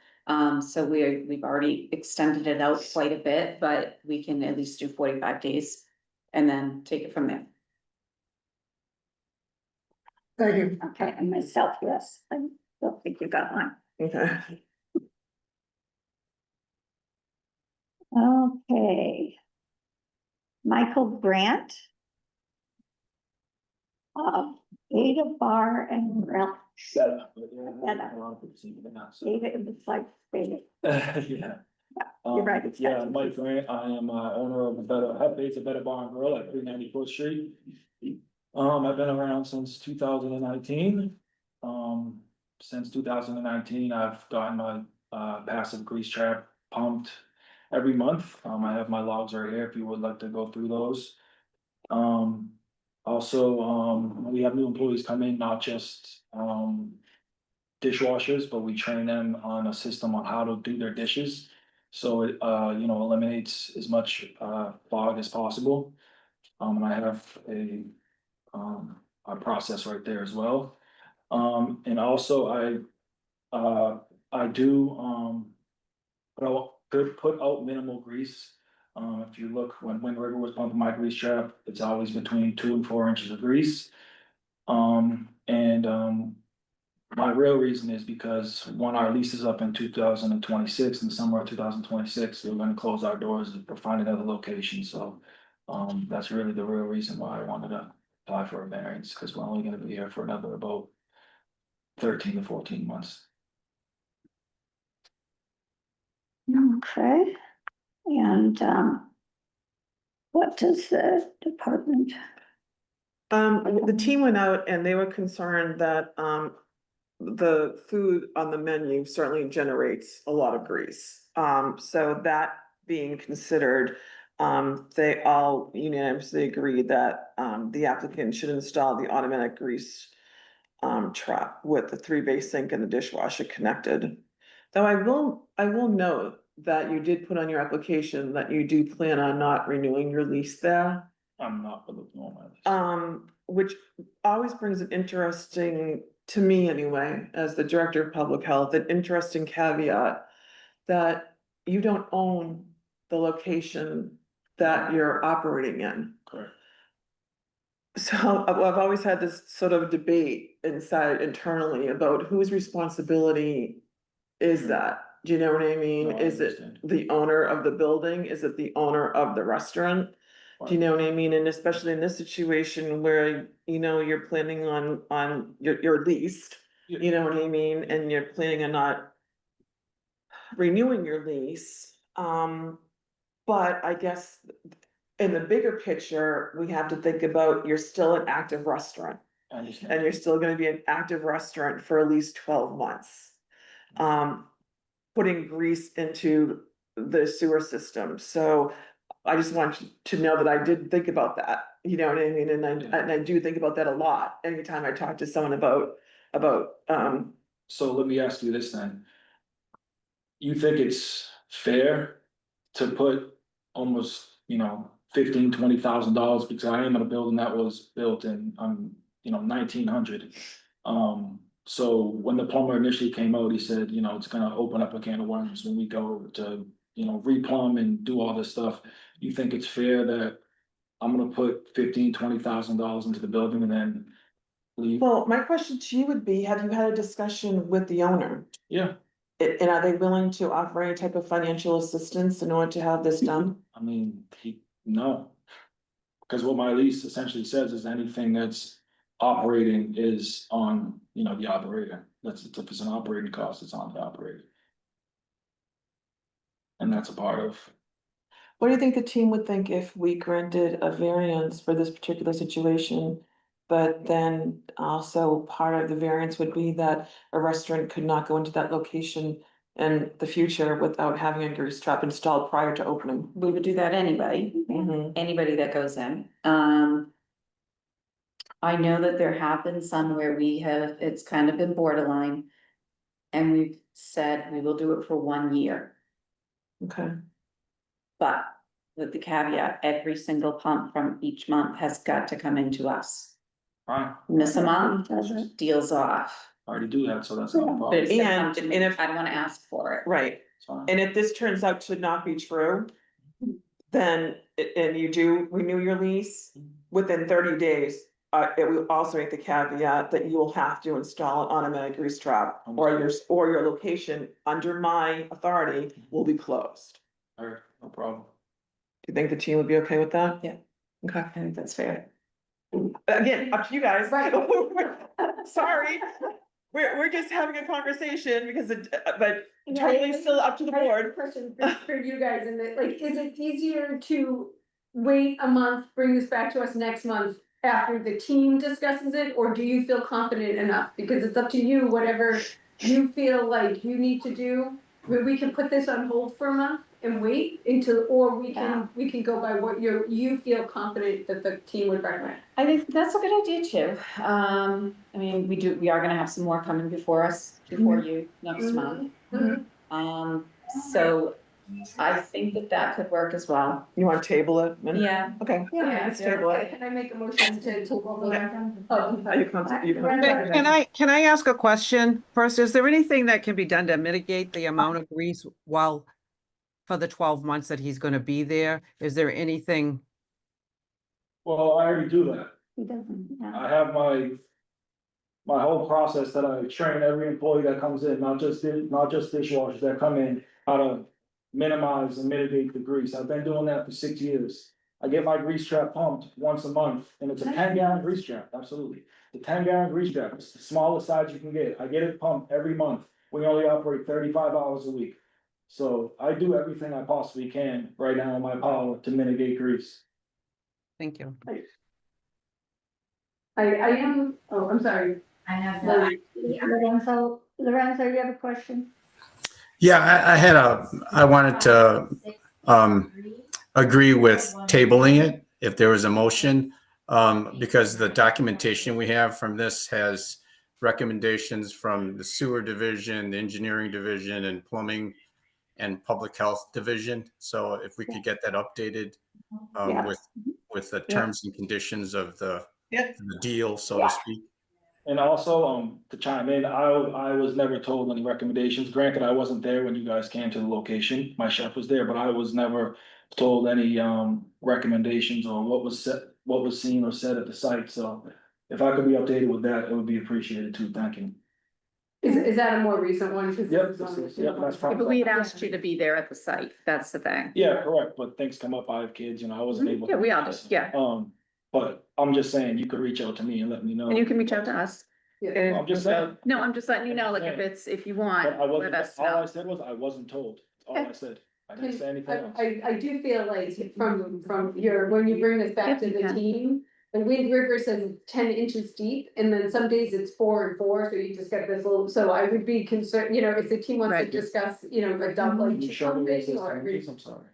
So we've already extended it out quite a bit, but we can at least do 45 days and then take it from there. Thank you. Okay, and myself, yes. I don't think you got one. Okay. Okay. Michael Brandt. Ada Bar and Grill. Ada, it was like, Ada. Yeah. You're right, it's Yeah, that. Mike Grant, I am owner of Hefe's a Better Bar and Grill at 394th Street. I've been around since 2019. Since 2019, I've gotten my passive grease trap pumped every month. I have my logs right here if you would like to go through those. Also, we have new employees come in, not just dishwashers, but we train them on a system on how to do their dishes. So it, eliminates as much fog as possible. And I have a process right there as well. And also I do put out minimal grease. If you look, when Wind River was pumping my grease trap, it's always between 2 and 4 inches of grease. My real reason is because when our lease is up in 2026, in the summer of 2026, we're gonna close our doors or find another location, so. That's really the real reason why I wanted to apply for a variance, because we're only gonna be here for another about 13 to 14 months. Okay, and, what does the department? The team went out and they were concerned that, the food on the menu certainly generates a lot of grease. So that being considered, they all unanimously agreed that, the applicant should install the automatic grease trap with the 3-bay sink and the dishwasher connected. Though I will note that you did put on your application that you do plan on not renewing your lease there. I'm not for the moment. Which always brings an interesting, to me anyway, as the director of public health, an interesting caveat that you don't own the location that you're operating in. Correct. So I've always had this sort of debate inside internally about whose responsibility is that? Do you know what I mean? No, I Is it understand. the owner of the building? Is it the owner of the restaurant? Do you know what I mean? And especially in this situation where, you're planning on your lease, you know what I mean? And you're planning on not renewing your lease. But I guess in the bigger picture, we have to think about, you're still an active restaurant. I understand. And you're still gonna be an active restaurant for at least 12 months. Putting grease into the sewer system, so I just want you to know that I did think about that, you know what I mean, and I do think about that a lot, anytime I talk to someone about. So let me ask you this then. You think it's fair to put almost, $15,000-$20,000, because I am in a building that was built in, 1900. So when the plumber initially came out, he said, it's gonna open up a can of worms when we go to, replumb and do all this stuff. You think it's fair that I'm gonna put $15,000-$20,000 into the building and then leave? Well, my question to you would be, have you had a discussion with the owner? Yeah, And are they willing to offer any type of financial assistance in order to have this done? I mean, no. Because what my lease essentially says is anything that's operating is on, the operator. If it's an operating cost, it's on the operator. And that's a part of, What do you think the team would think if we granted a variance for this particular situation? But then also part of the variance would be that a restaurant could not go into that location in the future without having a grease trap installed prior to opening. We would do that anybody, Mhm. anybody that goes in. I know that there have been some where it's kind of been borderline. And we've said we will do it for 1 year, Okay, but with the caveat, every single pump from each month has got to come into us. fine, Miss a month, Doesn't. deals off. I already do that, so that's not a But problem. it's gonna come And- to and me, if- I don't wanna ask for it. right. It's fine. And if this turns out to not be true, then, and you do renew your lease within 30 days, it will also make the caveat that you will have to install an automatic grease trap, or your location under my authority will be closed. All right, no problem. Do you think the team would be okay with that? Yeah. Okay. I think that's fair. Again, up to you guys. Sorry, we're just having a conversation because but totally still up to the board. Question for you guys, and like, is it easier to wait a month, bring this back to us next month after the team discusses it, or do you feel confident enough? Because it's up to you, whatever you feel like you need to do. We can put this on hold for a month and wait until, or we can go by what you feel confident that the team would recommend. I think that's a good idea too. I mean, we are gonna have some more coming before us, before you next month. So I think that could work as well. You wanna table it? Yeah. Okay. Yeah, Let's table it. Can I make a motion to table the? Are you comfortable? Can I ask a question? First, is there anything that can be done to mitigate the amount of grease for the 12 months that he's gonna be there? Is there anything? Well, I already do that. He doesn't, yeah. I have my whole process that I train every employee that comes in, not just dishwashers that come in, how to minimize and mitigate the grease. I've been doing that for 6 years. I get my grease trap pumped once a month, and it's a 10-gallon grease trap, absolutely. The 10-gallon grease trap, it's the smallest size you can get. I get it pumped every month. We only operate 35 hours a week. So I do everything I possibly can right now in my power to mitigate grease. Thank you. I am, I'm sorry. I have Lorenzo, you have a question? Yeah, I wanted to agree with tabling it if there was a motion, because the documentation we have from this has recommendations from the sewer division, the engineering division, and plumbing and public health division. So if we could get that updated Yeah. with the terms and conditions of the Yep. deal, so to speak. And also, to chime in, I was never told any recommendations. Granted, I wasn't there when you guys came to the location. My chef was there, but I was never told any, recommendations or what was seen or said at the site. So if I could be updated with that, it would be appreciated too. Thank you. Is that a more recent one? 'Cause it Yep, was on the- yep, that's fine. But we had asked you to be there at the site, that's the thing. Yeah, correct, but things come up. I have kids, I wasn't able. Yeah, to we all listen. do, yeah. But I'm just saying, you could reach out to me and let me know. And you can reach out to us. Yeah. I'm just saying. No, I'm just letting you know, like, if you want, But I wasn't, let us all I know. said was I wasn't told. That's all I said. I didn't say anything else. I do feel like from your, when you bring this back to Yep, you the can. team, the Wind River says 10 inches deep, and then some days it's 4 and 4, so you just get this little, so I would be concerned, if the team wants to Right. discuss, a dump like. Can you show me where it says pumping or- 10 inches? I'm sorry.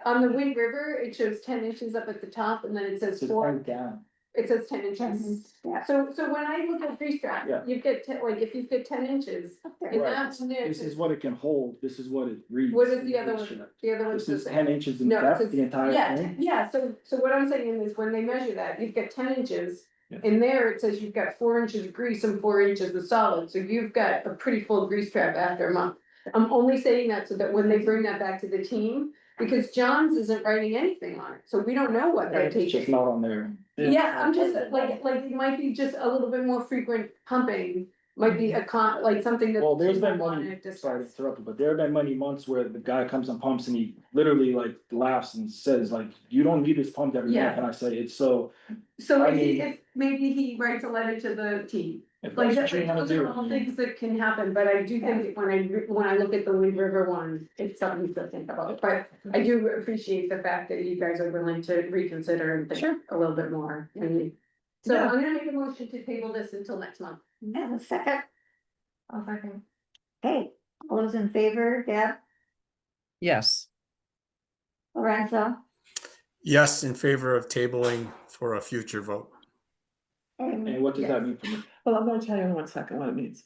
On the Wind River, it shows 10 inches up at the top, and then it says It says 4. 10 down. It says 10 inches. Yeah. So when I look at grease trap, Yeah. you get, like, if you've got 10 inches, and Right. that's in there. This is what it can hold, this is what it reads. What is in the other one? dictionary. The other one This says is 10 inches in No, it depth, says- the entire Yeah, thing. yeah, so what I'm saying is when they measure that, you've got 10 inches. Yeah. In there, it says you've got 4 inches of grease and 4 inches of solid, so you've got a pretty full grease trap after a month. I'm only saying that so that when they bring that back to the team, because John's isn't writing anything on it, so we don't know what they're It's just taking. not on there. Yeah, I'm just like it might be just a little bit more frequent pumping, might be like something that. Well, there's the been team wanted many, to sorry to discuss. interrupt you, but there have been many months where the guy comes and pumps and he literally like laughs and says like, you don't need this pumped every Yeah. month, and I say, it's so. So I if mean- maybe he writes a letter to the team, If like that's what you wanna those are do. all things that can happen, but I do think when I look at the Lee River one, it's something to think about. But I do appreciate the fact that you guys are willing to reconsider and think a little bit more. So Yeah. I'm gonna make a motion to table this until next month. And a second, Okay. hey, all those in favor, Deb, Yes. Lorenzo, Yes, in favor of tabling for a future vote. Amy? And what does Yes. that mean for me? Well, I'm gonna tell you in 1 second what it means.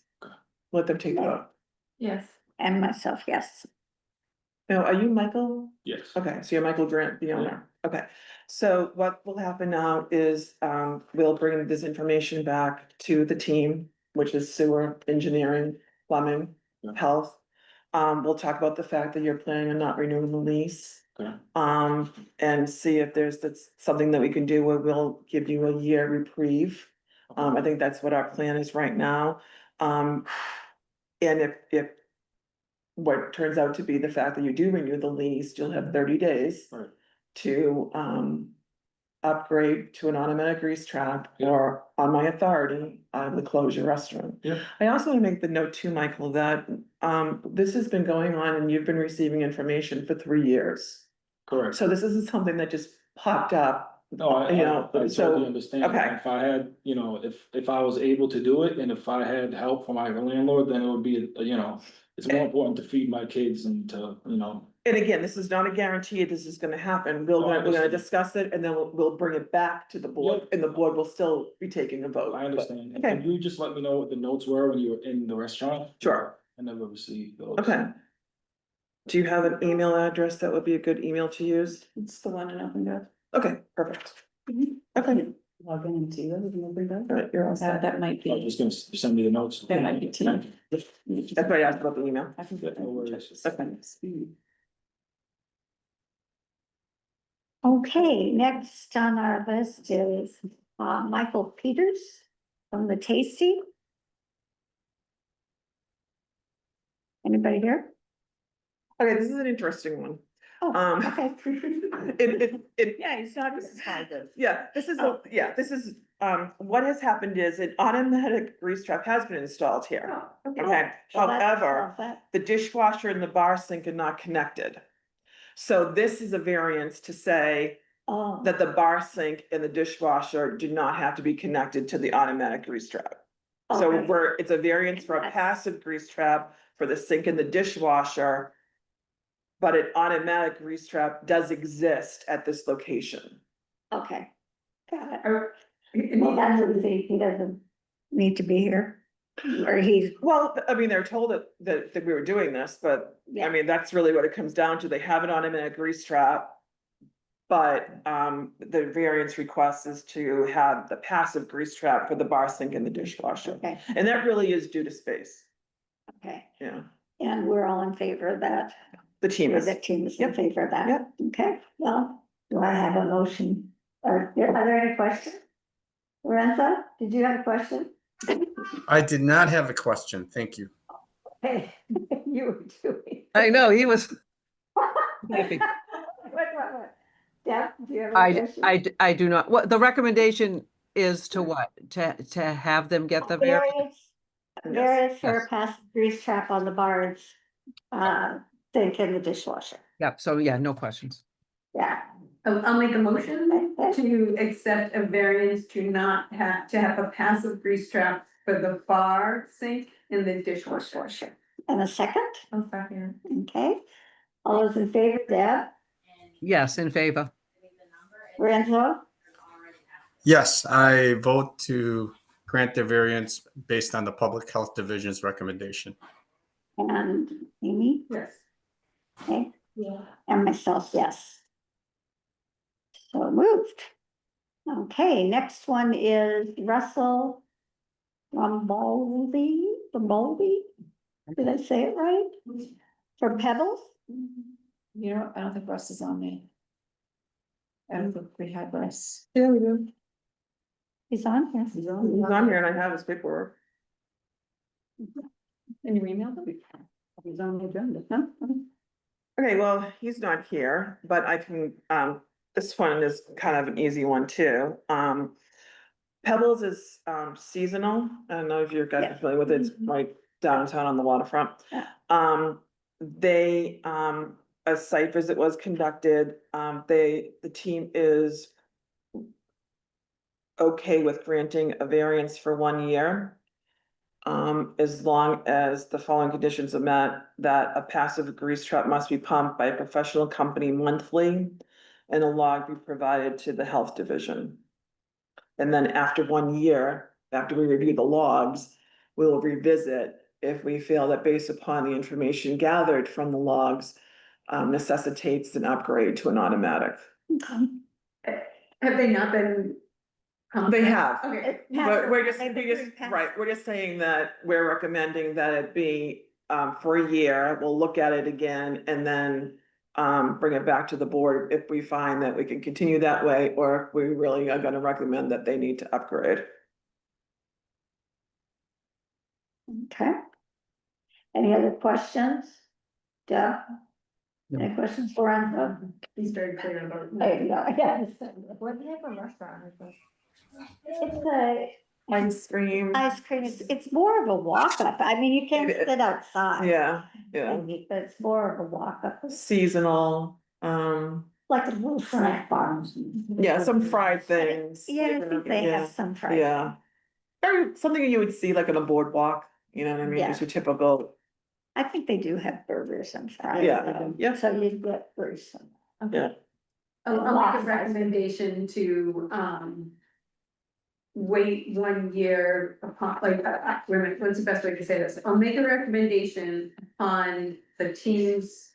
Let them take the vote. Yes. And myself, yes. Now, are you Michael? Yes. Okay, so you're Michael Grant, the owner. Okay, so what will happen now is, we'll bring this information back to the team, which is sewer, engineering, plumbing, Yeah. health. We'll talk about the fact that you're planning on not renewing the lease. Okay. And see if that's something that we can do where we'll give you a year reprieve. I think that's what our plan is right now. And if what turns out to be the fact that you do renew the lease, you'll have 30 days Right. to upgrade to an automatic grease trap, or on my authority, I would close your restaurant. Yeah. I also want to make the note too, Michael, that this has been going on and you've been receiving information for 3 years. Correct. So this isn't something that just popped up. No, I You know, totally so- understand. okay. If I had, if I was able to do it and if I had help from my landlord, then it would be, it's more important to feed my kids and to, And again, this is not a guarantee this is gonna happen. No, I We're gonna understand. discuss it and then we'll bring it back to the board Yep. and the board will still be taking a vote. I understand. And Okay. can you just let me know what the notes were when you were in the restaurant? Sure. I never received those. Okay. Do you have an email address that would be a good email to use? It's the one in Open Gov. Okay, perfect. Okay, Log in and see those in Open Gov. all right, you're all set. That might I'm be, just gonna send me the notes. that might be tonight. That's why I asked about the email. I can Yeah, no worries. Okay, next on our list is Michael Peters from the Tasty. Anybody here? Okay, this is an interesting one. Oh, okay. Yeah, he's not decided. Yeah, this is, what has happened is an automatic grease trap has been installed here. Okay, however, the dishwasher and the bar sink are not connected. So this is a variance to say Oh, that the bar sink and the dishwasher do not have to be connected to the automatic grease trap. So okay. it's a variance for a passive grease trap for the sink and the dishwasher. But an automatic grease trap does exist at this location. Okay. Got it. Well, that's what he doesn't need to be here, or he's, Well, I mean, they're told that we were doing this, but I yeah, mean, that's really what it comes down to. They have an automatic grease trap. But the variance request is to have the passive grease trap for the bar sink and the dishwasher. okay, And that really is due to space. okay. Yeah, And we're all in favor of that. the team is. The team is in Yep. favor of that. Yep. Okay, well, do I have a motion? Are there any questions? Lorenzo, did you have a question? I did not have a question. Thank you. Hey, you were doing. I know, he was happy. What? Deb, do you have a question? I do not, what, the recommendation is to what? To have them get the variance? Variance for Yes. a passive grease trap on the bars, sink in the dishwasher. Yep, so yeah, no questions. Yeah. I'll make a motion to accept a variance to not have a passive grease trap for the bar sink and the dishwasher. And a second, I'll second. okay. All those in favor, Deb, Yes, in favor. Lorenzo, Yes, I vote to grant the variance based on the Public Health Division's recommendation. And Amy? Yes. Okay, Yeah. and myself, yes. So moved. Okay, next one is Russell Ramboldi, did I say it right? For Pebbles? You know, I don't think Russ is on there. I don't think we had Russ. Yeah, we do. He's on here. He's on here and I have his paperwork. And you emailed him? He's on the agenda, huh? Okay, well, he's not here, but I can, this one is kind of an easy one too. Pebbles is seasonal. I don't know if you guys Yeah. are familiar with it. It's right downtown on the waterfront. Yeah. They, a site visit was conducted. The team is okay with granting a variance for 1 year. As long as the following conditions are met, that a passive grease trap must be pumped by a professional company monthly and a log be provided to the health division. And then after 1 year, after we review the logs, we will revisit if we feel that based upon the information gathered from the logs necessitates an upgrade to an automatic. Have they not been? They have. Okay. But we're just saying that we're recommending that it be for a year, we'll look at it again and then bring it back to the board if we find that we can continue that way, or if we really are gonna recommend that they need to upgrade. Okay. Any other questions? Deb? Any questions, Lorenzo? He's very clear about. There you go, yes. What type of restaurant is this? It's a Ice cream. ice cream, it's more of a walk-up, I mean, you can't It- sit outside. Yeah, yeah. But it's more of a walk-up, Seasonal, like a little snack bar. yeah, some fried things. Yeah, I think they Yeah, have some fried. yeah. Or something you would see like on a boardwalk, you know what I mean, just your typical, I think they do have burgers and fries. Yeah, yeah. So you get burgers. yeah. I'll make a recommendation to, wait 1 year upon, like, wait a minute, what's the best way to say this? I'll make a recommendation on the team's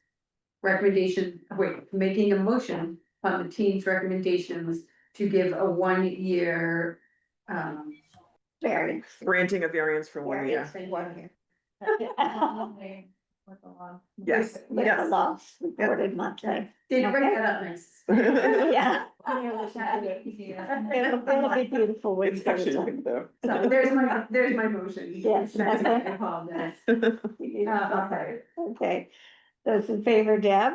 recommendation, making a motion on the team's recommendations to give a 1 year, Variance. Granting a variance for 1 year. Variance for 1 year. Yes, With the yes. loss reported monthly. Did bring Okay. that up nice. Yeah. So It'll be beautiful when It's actually, though. there's my motion. Yes. That's what I call that. Okay. Okay, those in favor, Deb?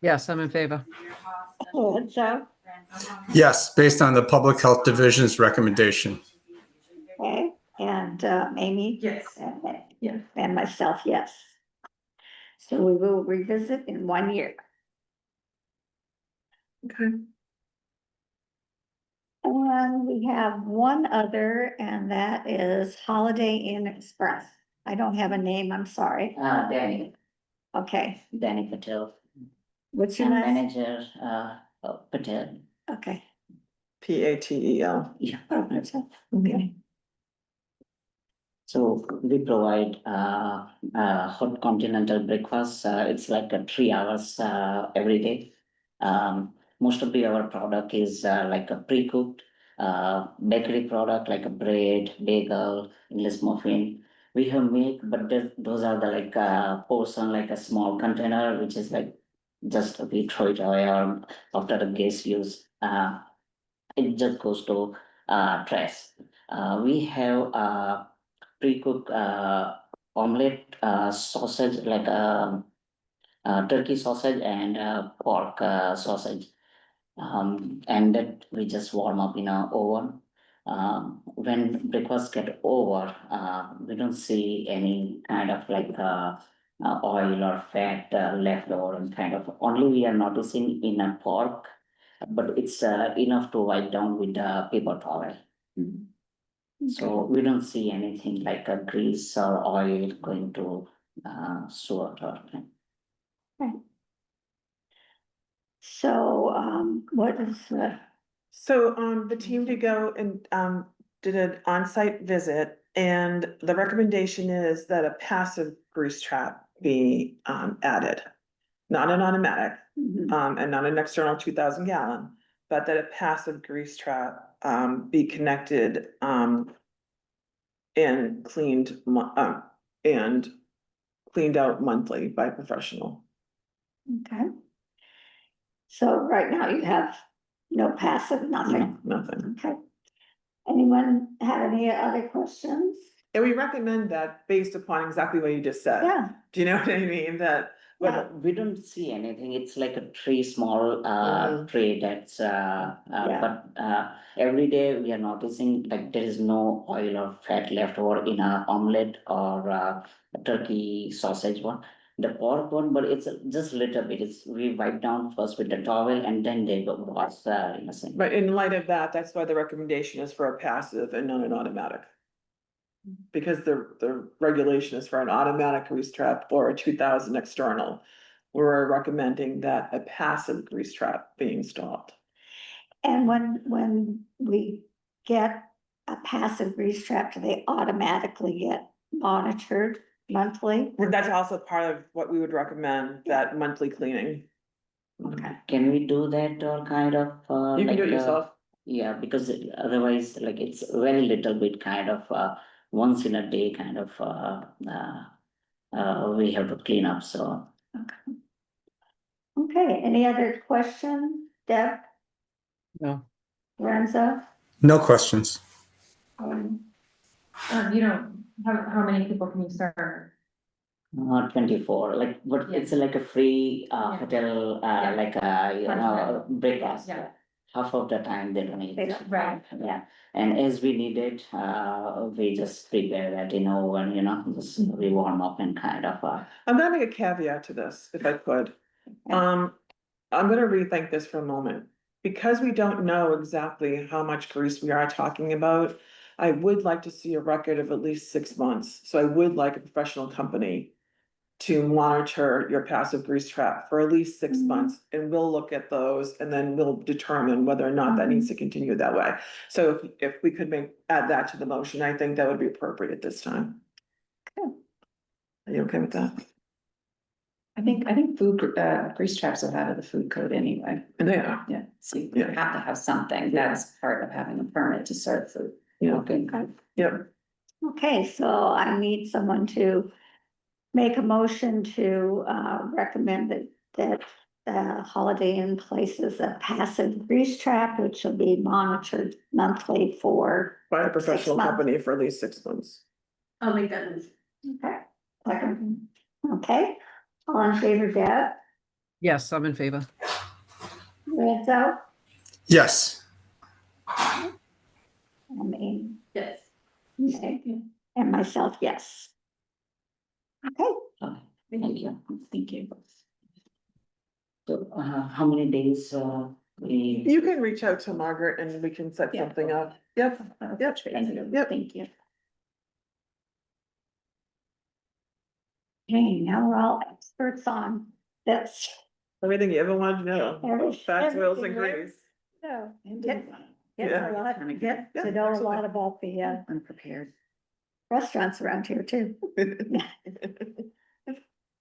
Yes, I'm in favor. So, Yes, based on the Public Health Division's recommendation. okay, and Amy? Yes. And myself, yes. So we will revisit in 1 year. Okay. And we have one other, and that is Holiday Inn Express. I don't have a name, I'm sorry. Danny, Okay, Danny Patel, what's your and last? manager, Patel. Okay. Yeah. Patel. Okay. So we provide hot continental breakfast. It's like 3 hours every day. Most of our product is like a pre-cooked bakery product, like a bread, bagel, English muffin. We have milk, but those are the like portion, like a small container, which is like just we throw it away or after the guest use. It just goes to trash. We have pre-cooked omelette, sausage, like turkey sausage and pork sausage. And that we just warm up in our oven. When breakfast get over, we don't see any kind of like oil or fat left over, and kind of only we are noticing in a pork, but it's enough to wipe down with a paper towel. So we don't see anything like a grease or oil going to sewer or. So, what is So, the team did go and, did an on-site visit, and the recommendation is that a passive grease trap be, added. Not an automatic, Mhm. and not an external 2,000 gallon, but that a passive grease trap, be connected, and and cleaned out monthly by a professional. Okay. So right now you have no passive, nothing. Nothing. Okay. Anyone have any other questions? And we recommend that based upon exactly what you just said. Yeah, Do you know what I mean? That, yeah. We don't see anything, it's like a tree, small tree that's Yeah. but every day we are noticing like there is no oil or fat left over in a omelette or a turkey sausage one. The pork one, but it's just little bit, it's we wipe down first with the towel and then they go wash in a sink. but in light of that, that's why the recommendation is for a passive and not an automatic. Because the regulation is for an automatic grease trap or a 2,000 external. We're recommending that a passive grease trap be installed. And when we get a passive grease trap, do they automatically get monitored monthly? That's also part of what we would recommend, that monthly cleaning. Okay. Can we do that or kind of You can do it like, yourself. yeah, because otherwise, like it's very little bit kind of once in a day kind of we have to clean up. So Okay, any other questions, Deb, No. Lorenzo? No questions. You know, how many people can you serve? 24, like, but Yeah. it's like a free Yeah. hotel, Yeah. like you know, breakfast. Yeah. Half of the time they don't eat. They don't. Right. Yeah, and as we need it, we just prepare that, you know, and just we warm up and kind of. I'm gonna make a caveat to this, if I could. I'm gonna rethink this for a moment. Because we don't know exactly how much grease we are talking about, I would like to see a record of at least 6 months. So I would like a professional company to monitor your passive grease trap for at least 6 months, and we'll look at those, and then we'll determine whether or not that needs to continue that way. So if we could add that to the motion, I think that would be appropriate at this time. Okay. Are you okay with that? I think food, grease traps are out of the food code anyway. And they are. Yeah, so you Yeah. have to have something, that's part of having a permit to serve food. Yeah. Okay. Yep. Okay, so I need someone to make a motion to recommend that Holiday Inn places a passive grease trap, which will be monitored monthly for. By a 6 professional months. company for at least 6 months. I'll make that motion. Okay. Second. Okay, all in favor, Deb? Yes, I'm in favor. Lorenzo? Yes. I mean, Yes. Meg, and myself, yes. Okay, Okay, thank you. Thank you. So how many days we? You can reach out to Margaret and we can set Yeah. something up. Yep. Yep. Yep. Thank you. okay, now we're all experts on this. Everything you ever wanted to know. Every- Fats, oils and everything, grease. So, And get Yeah. a lot, get Yeah, to know a absolutely. lot about the Unprepared. restaurants around here too.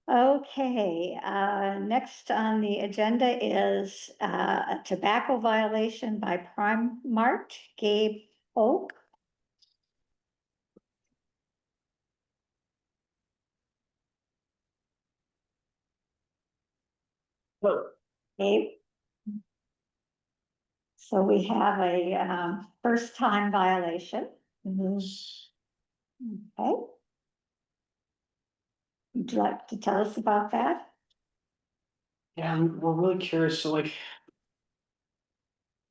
Okay, next on the agenda is a tobacco violation by Prime Mart, Gabe Oak. Gabe. So we have a first time violation. Okay. Would you like to tell us about that? Yeah, we're really curious, so like.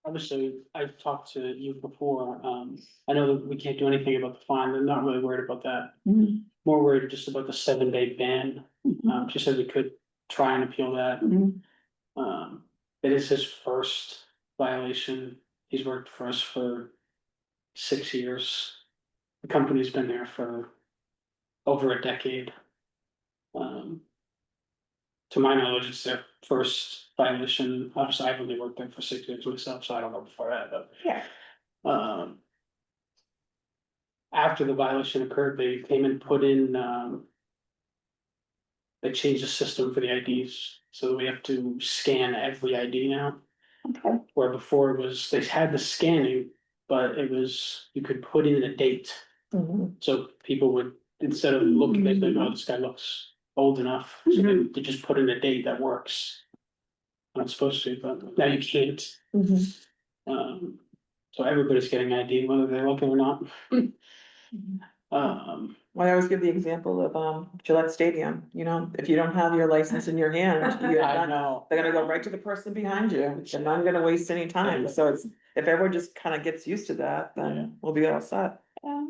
Obviously, I've talked to you before, I know that we can't do anything about the fine, I'm not really worried about that. Mhm. More worried just about the 7-day ban, she said we could try and appeal that. Mhm. It is his first violation, he's worked for us for 6 years. The company's been there for over a decade. To my knowledge, it's their first violation, obviously I've only worked there for 6 years myself, so I don't know before that, but. Yeah. After the violation occurred, they came and put in, they changed the system for the IDs, so we have to scan every ID now. Okay. Where before it was, they had the scanning, but it was, you could put in a date. So people would, instead of looking, they think, oh, this guy looks old enough, so they just put in a date that works. Not supposed to, but now you can't. So everybody's getting ID, whether they're looking or not. Well, I always give the example of Gillette Stadium, you know, if you don't have your license in your hand, you're I not, know. they're gonna go right to the person behind you. They're not gonna waste any time, so it's, if everyone just kind of gets used to that, then we'll be all set. Yeah.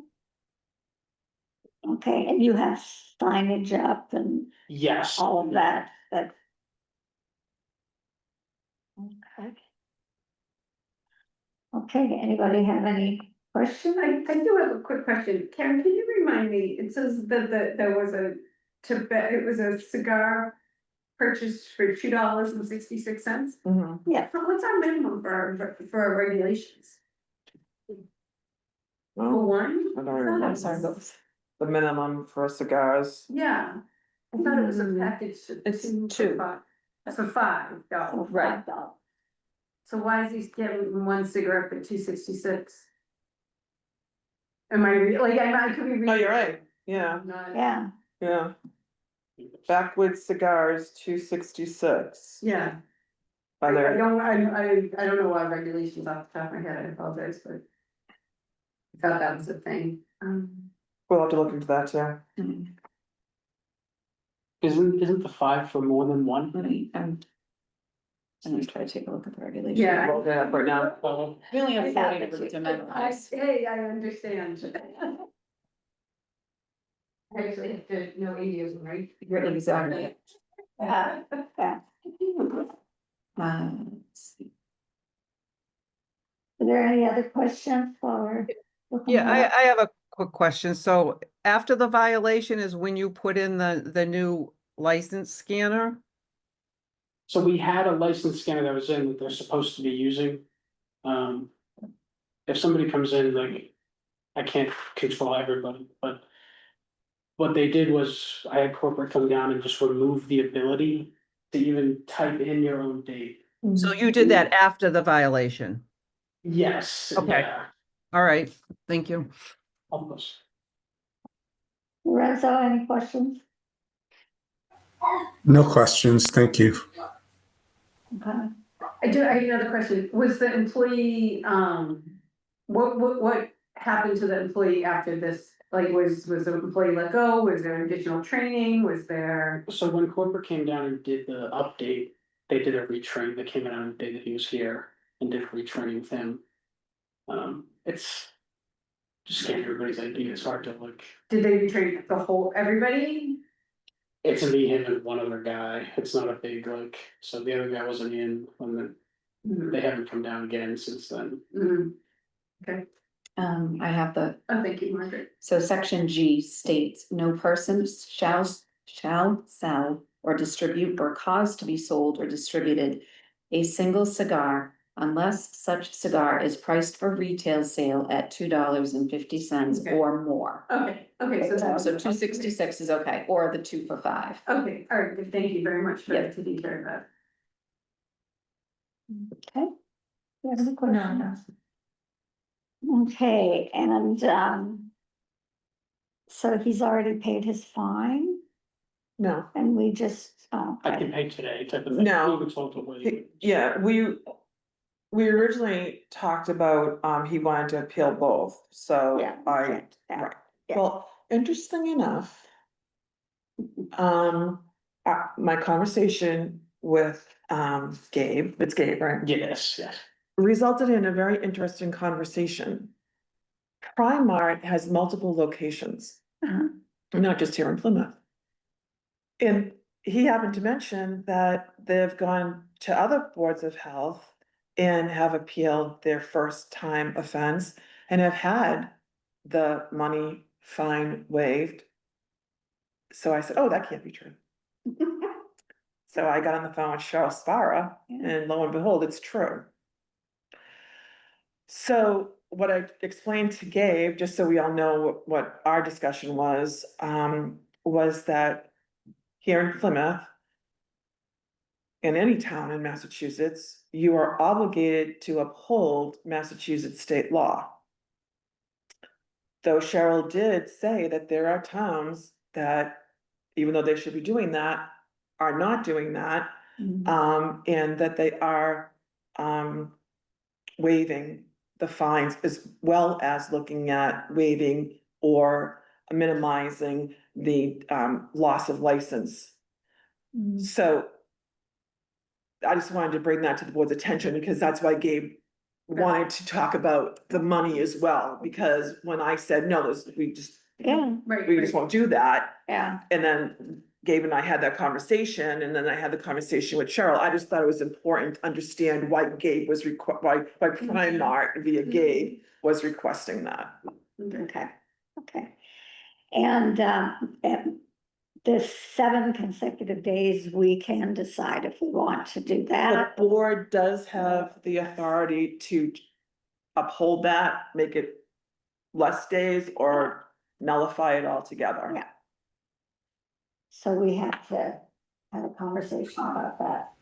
Okay, and you have signage up and Yes. all of that, okay. Okay, anybody have any questions? I do have a quick question. Karen, can you remind me, it says that there was it was a cigar purchased for $2.66? Yeah. So what's our minimum for our regulations? For one? I don't remember. I'm sorry, The minimum for cigars, Yeah, I thought it was a package. It's for two. five. That's for $5. Right. So why is he getting one cigarette for $2.66? Am I like, I could be reading. oh, you're right, yeah, Not- Yeah, yeah. Backwoods cigars, $2.66. Yeah. I Other, don't know why regulations off the top of my head, I apologize, but. I thought that was a thing. we'll have to look into that too. Isn't the 5 for more than one? I'm gonna try to take a look at the regulations. Yeah. We'll look it up right now. We only have Yeah, 40 but to memorize. Hey, I understand. I actually have to know idioms, right? Exactly. yeah. Let's see. Are there any other questions for? Yeah, I have a quick question. So after the violation is when you put in the new license scanner? So we had a license scanner that was in that they're supposed to be using. If somebody comes in, like, I can't control everybody, but. What they did was I had corporate come down and just remove the ability to even type in your own date. So you did that after the violation? Yes. Okay. Yeah, All right, thank you. almost. Lorenzo, any questions? No questions, thank you. Okay. I have another question. Was the employee, what happened to the employee after this? Like, was the employee let go? Was there additional training? Was there? So when corporate came down and did the update, they did a retrain. They came in on the day that he was here and did a retraining with him. It's just getting everybody's ID. It's hard to like. Did they retrain everybody? It's me, him, and one other guy. It's not a big like. So the other guy wasn't in when they haven't come down again since then. Okay. I have the, Oh, thank you, Margaret. so section G states, no person shall sell or distribute or cause to be sold or distributed a single cigar unless such cigar is priced for retail sale at $2.50 Okay. or more. Okay, So 266 is okay, or the 2 for $5. Okay, all right, good. Thank you very much for taking care of that. Okay. You have any questions? No. Okay, and so he's already paid his fine No, and we just, I can okay, pay today type of thing. No. We were told to wait. yeah, we originally talked about, he wanted to appeal both, so yeah. right. Yeah. Well, interesting enough. My conversation with, Gabe, it's Gabe, right? Yes. Resulted in a very interesting conversation. Primark has multiple locations, Uh-huh. not just here in Plymouth. And he happened to mention that they've gone to other boards of health and have appealed their first time offense and have had the money fine waived. So I said, oh, that can't be true. So I got on the phone with Cheryl Spara, Yeah. and lo and behold, it's true. So what I explained to Gabe, just so we all know what our discussion was that here in Plymouth, in any town in Massachusetts, you are obligated to uphold Massachusetts state law. Though Cheryl did say that there are towns that, even though they should be doing that, are not doing that, and that they are waiving the fines as well as looking at waiving or minimizing the loss of license. So I just wanted to bring that to the board's attention because that's why Gabe wanted to talk about the money as well, because when I said, no, we just won't do that. Yeah. And then Gabe and I had that conversation, and then I had the conversation with Cheryl. I just thought it was important to understand why Gabe was why Primark via Gabe was requesting that. Okay. And this 7 consecutive days, we can decide if we want to do The that. board does have the authority to uphold that, make it less days, or nullify it altogether. Yeah. So we have to have a conversation about that.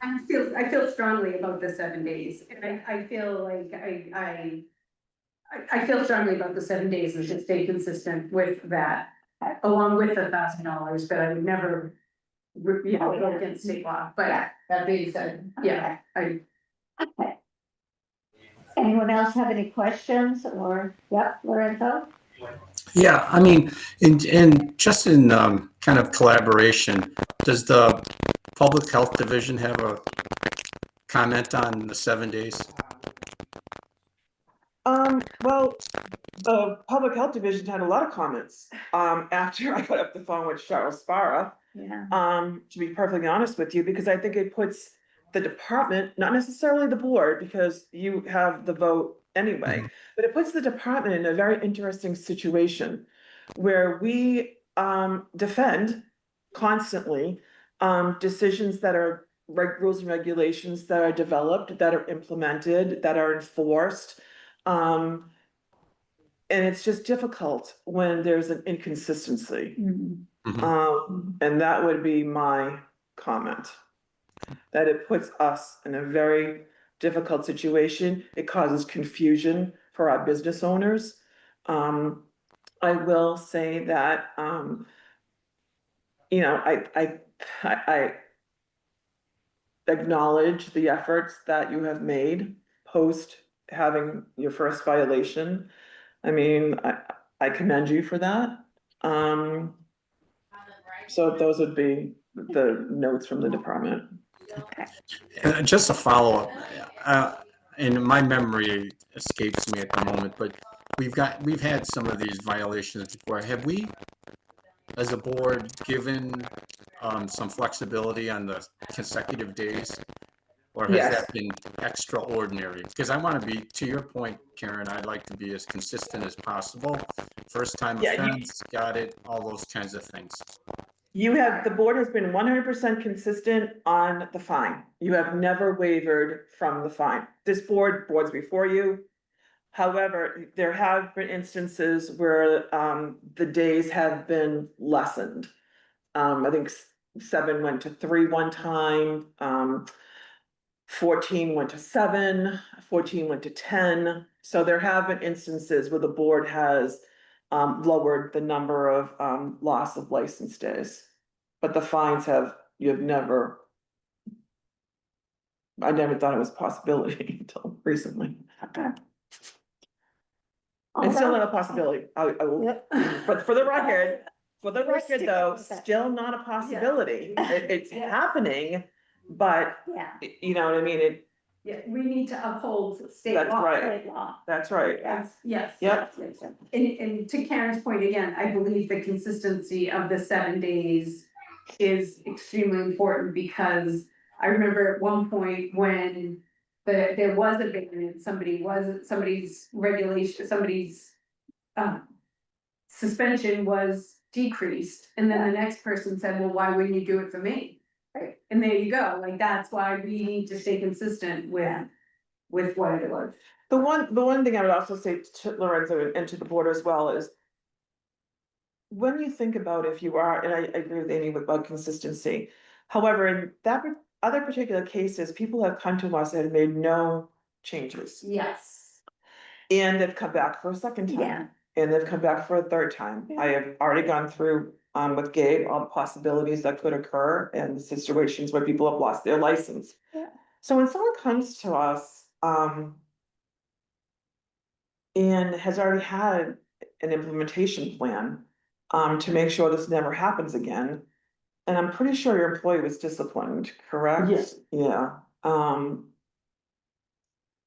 I feel strongly about the 7 days, and I feel like I feel strongly about the 7 days and should stay consistent with that, along with the $1,000, but I would never, go against state law, but that being said, yeah, Okay. Anyone else have any questions or, yep, Lorenzo? Yeah, I mean, in just in kind of collaboration, does the Public Health Division have a comment on the 7 days? Well, the Public Health Division had a lot of comments, after I got off the phone with Cheryl Spara. Yeah. To be perfectly honest with you, because I think it puts the department, not necessarily the board, because you have the vote anyway, but it puts the department in a very interesting situation where we defend constantly decisions that are rules and regulations that are developed, that are implemented, that are enforced. And it's just difficult when there's an inconsistency. And that would be my comment. That it puts us in a very difficult situation. It causes confusion for our business owners. I will say that, I acknowledge the efforts that you have made post having your first violation. I mean, I commend you for that. So those would be the notes from the department. Just a follow-up, and my memory escapes me at the moment, but we've had some of these violations before. Have we, as a board, given some flexibility on the consecutive days? Or has Yes. that been extraordinary? Because I want to be, to your point, Karen, I'd like to be as consistent as possible. First time offense, got it, all those kinds of things. The board has been 100% consistent on the fine. You have never wavered from the fine. This boards before you. However, there have been instances where the days have been lessened. I think 7 went to 3 one time, 14 went to 7, 14 went to 10. So there have been instances where the board has lowered the number of loss of license days. But the fines I never thought it was a possibility until recently. It's still not a possibility. I will, but for the record though, still not a possibility. It's happening, but you know what I mean? yeah, we need to uphold state That's law. right. That's right. Yes. Yep. And to Karen's point again, I believe the consistency of the 7 days is extremely important, because I remember at one point when there was a ban, somebody's regulation, somebody's suspension was decreased, and then the next person said, well, why wouldn't you do it for me? Right, and there you go, like, that's why we need to stay consistent with what it was. The one thing I would also say to Lorenzo and to the board as well is, when you think about if you are, and I agree with Amy about consistency. However, in that other particular cases, people have come to us and have made no changes. Yes. And they've come back for a second Yeah. time, and they've come back for a third time. I have already gone through with Gabe all the possibilities that could occur and the situations where people have lost their license. Yeah. So when someone comes to us, and has already had an implementation plan, to make sure this never happens again. And I'm pretty sure your employee was disciplined, correct? Yes. Yeah, I don't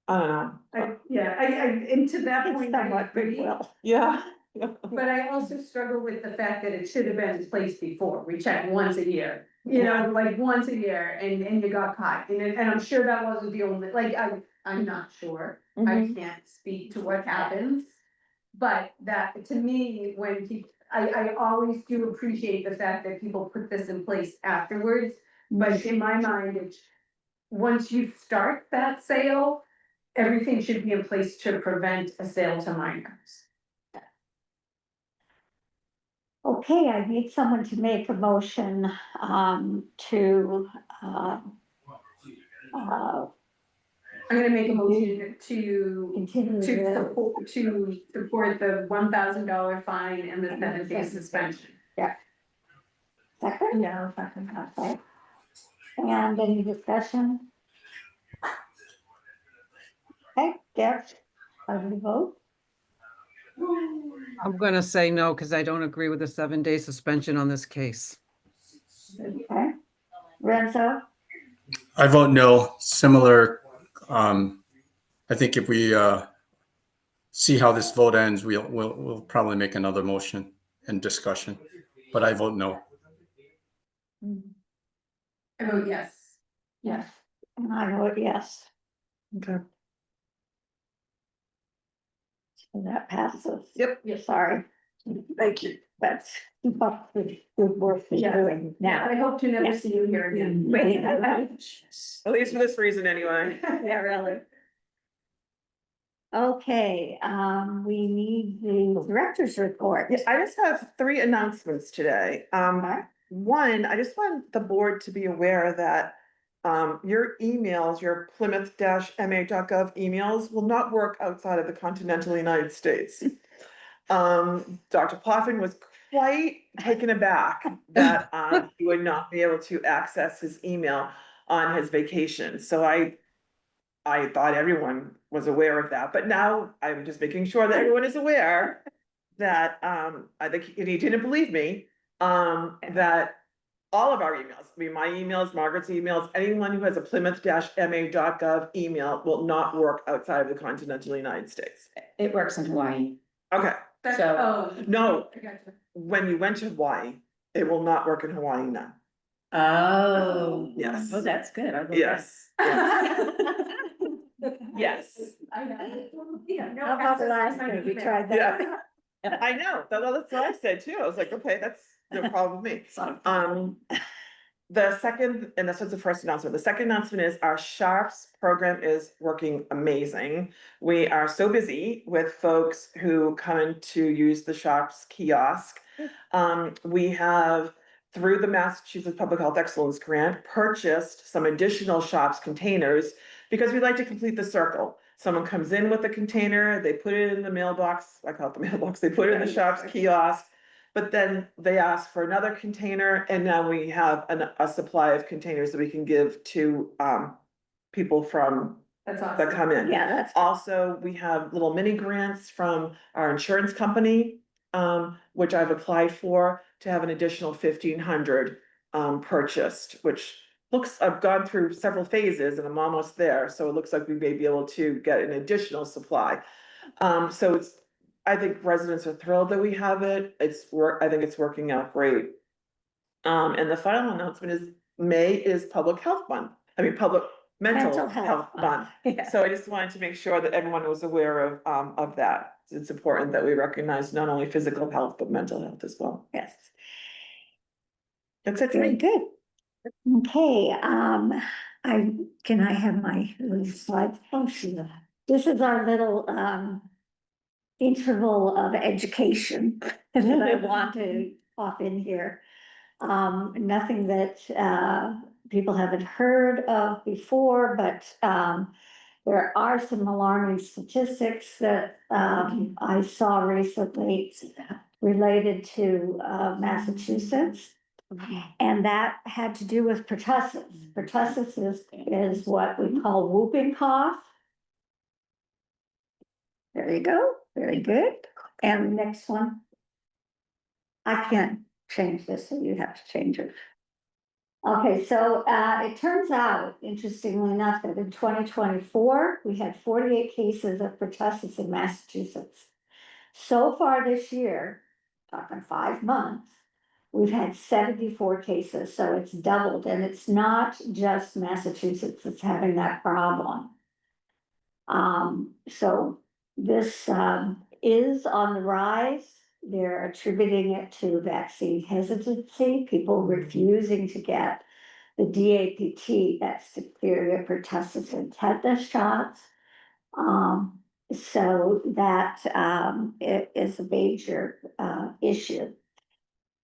know. And to that It's point, I somewhat agree, goodwill. Yeah. but I also struggle with the fact that it should have been in place before, we check once a year. You know, like once a year, and you got caught, and I'm sure that wasn't the only, like, I'm not sure. I can't speak to what happens, but that, to me, when people, I always do appreciate the fact that people put this in place afterwards. But in my mind, it's, once you start that sale, everything should be in place to prevent a sale to minors. Okay, I need someone to make a motion, to, I'm gonna make a motion to continue to the, support the $1,000 fine and the 7-day suspension. second? Yeah, second. Okay. And any discussion? Okay, Deb, how do you vote? I'm gonna say no, because I don't agree with the 7-day suspension on this case. Okay. Renzo? I vote no. Similar. I think if we see how this vote ends, we'll probably make another motion and discussion. But I vote no. I vote yes. Yes. And I vote yes. Okay. So that passes. Yep. Sorry. Thank you. But keep up with good work you're Yeah. doing now. I hope to never see you here again. At least for this reason anyway. Yeah, really. Okay, we need the director's report. Yeah, I just have 3 announcements today. One, I just want the board to be aware that your emails, your Plymouth-ma.gov emails will not work outside of the continental United States. Dr. Poffin was quite taken aback that he would not be able to access his email on his vacation. So I thought everyone was aware of that, but now I'm just making sure that everyone is aware that, I think, and he didn't believe me, that all of our emails, I mean, my emails, Margaret's emails, anyone who has a Plymouth-ma.gov email will not work outside of the continental United States. It works in Hawaii. Okay, So. no, I gotcha. when you went to Hawaii, it will not work in Hawaii now. Oh. Yes. Oh, that's good. I'll go Yes. Yes. I know. Yeah, no. How about the last time we tried that? Yeah. I know, that's what I said too. I was like, okay, that's no problem with me. The second, and this was the first announcement, the second announcement is our Sharps program is working amazing. We are so busy with folks who come in to use the Sharps kiosk. We have, through the Massachusetts Public Health Excellence Grant, purchased some additional Sharps containers because we like to complete the circle. Someone comes in with a container, they put it in the mailbox, I call it the mailbox, they put it in the Sharps kiosk. But then they ask for another container, and now we have a supply of containers that we can give to people from That's awesome. that come in. Yeah, that's. Also, we have little mini grants from our insurance company, which I've applied for to have an additional 1,500 purchased, which looks, I've gone through several phases and I'm almost there. So it looks like we may be able to get an additional supply. So it's, I think residents are thrilled that we have it. I think it's working out great. And the final announcement is May is Public Health Month. I mean, Public Mental Health Month. Yeah. So I just wanted to make sure that everyone was aware of that. it's important that we recognize not only physical health, but mental health as well. Yes. That's it for Very me. good. Okay, can I have my little slide? Oh, sure. This is our little, interval of education that I want to pop in here. Nothing that, people haven't heard of before, but, there are some alarming statistics that, I saw recently related to, Massachusetts. And that had to do with pertussis. Pertussis is what we call whooping cough. There you go, very good. And next one. I can't change this, so you have to change it. Okay, so it turns out, interestingly enough, that in 2024, we had 48 cases of pertussis in Massachusetts. So far this year, talking 5 months, we've had 74 cases, so it's doubled, and it's not just Massachusetts that's having that problem. So this is on the rise. They're attributing it to vaccine hesitancy, people refusing to get the DAPT, that's diphtheria, pertussis, and tetanus shots. So that it is a major issue.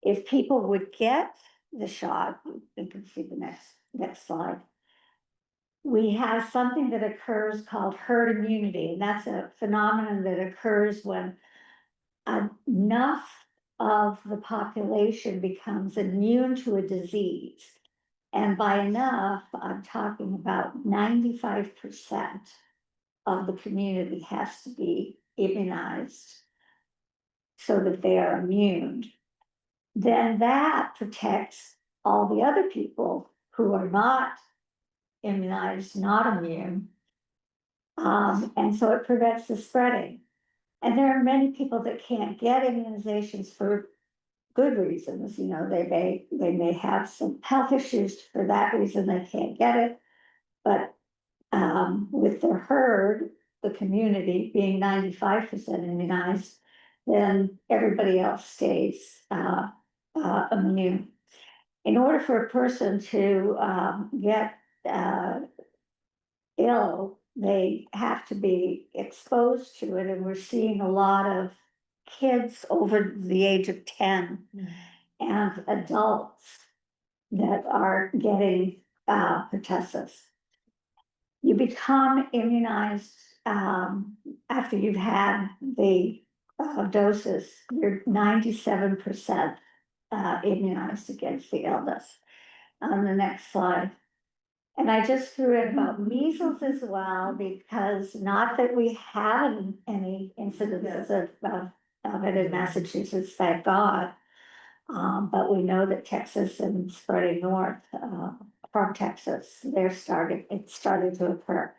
If people would get the shot, you can see the next slide. We have something that occurs called herd immunity, and that's a phenomenon that occurs when enough of the population becomes immune to a disease. And by enough, I'm talking about 95% of the community has to be immunized so that they are immune. Then that protects all the other people who are not immunized, not immune. And so it prevents the spreading. And there are many people that can't get immunizations for good reasons. You know, they may have some health issues for that reason, they can't get it. But with the herd, the community being 95% immunized, then everybody else stays immune. In order for a person to get ill, they have to be exposed to it, and we're seeing a lot of kids over the age of 10 and adults that are getting pertussis. You become immunized after you've had the doses. You're 97% immunized against the illness. On the next slide. And I just threw in about measles as well, because not that we have any incidences of it in Massachusetts, thank God. But we know that Texas and spreading north from Texas, it's starting to occur.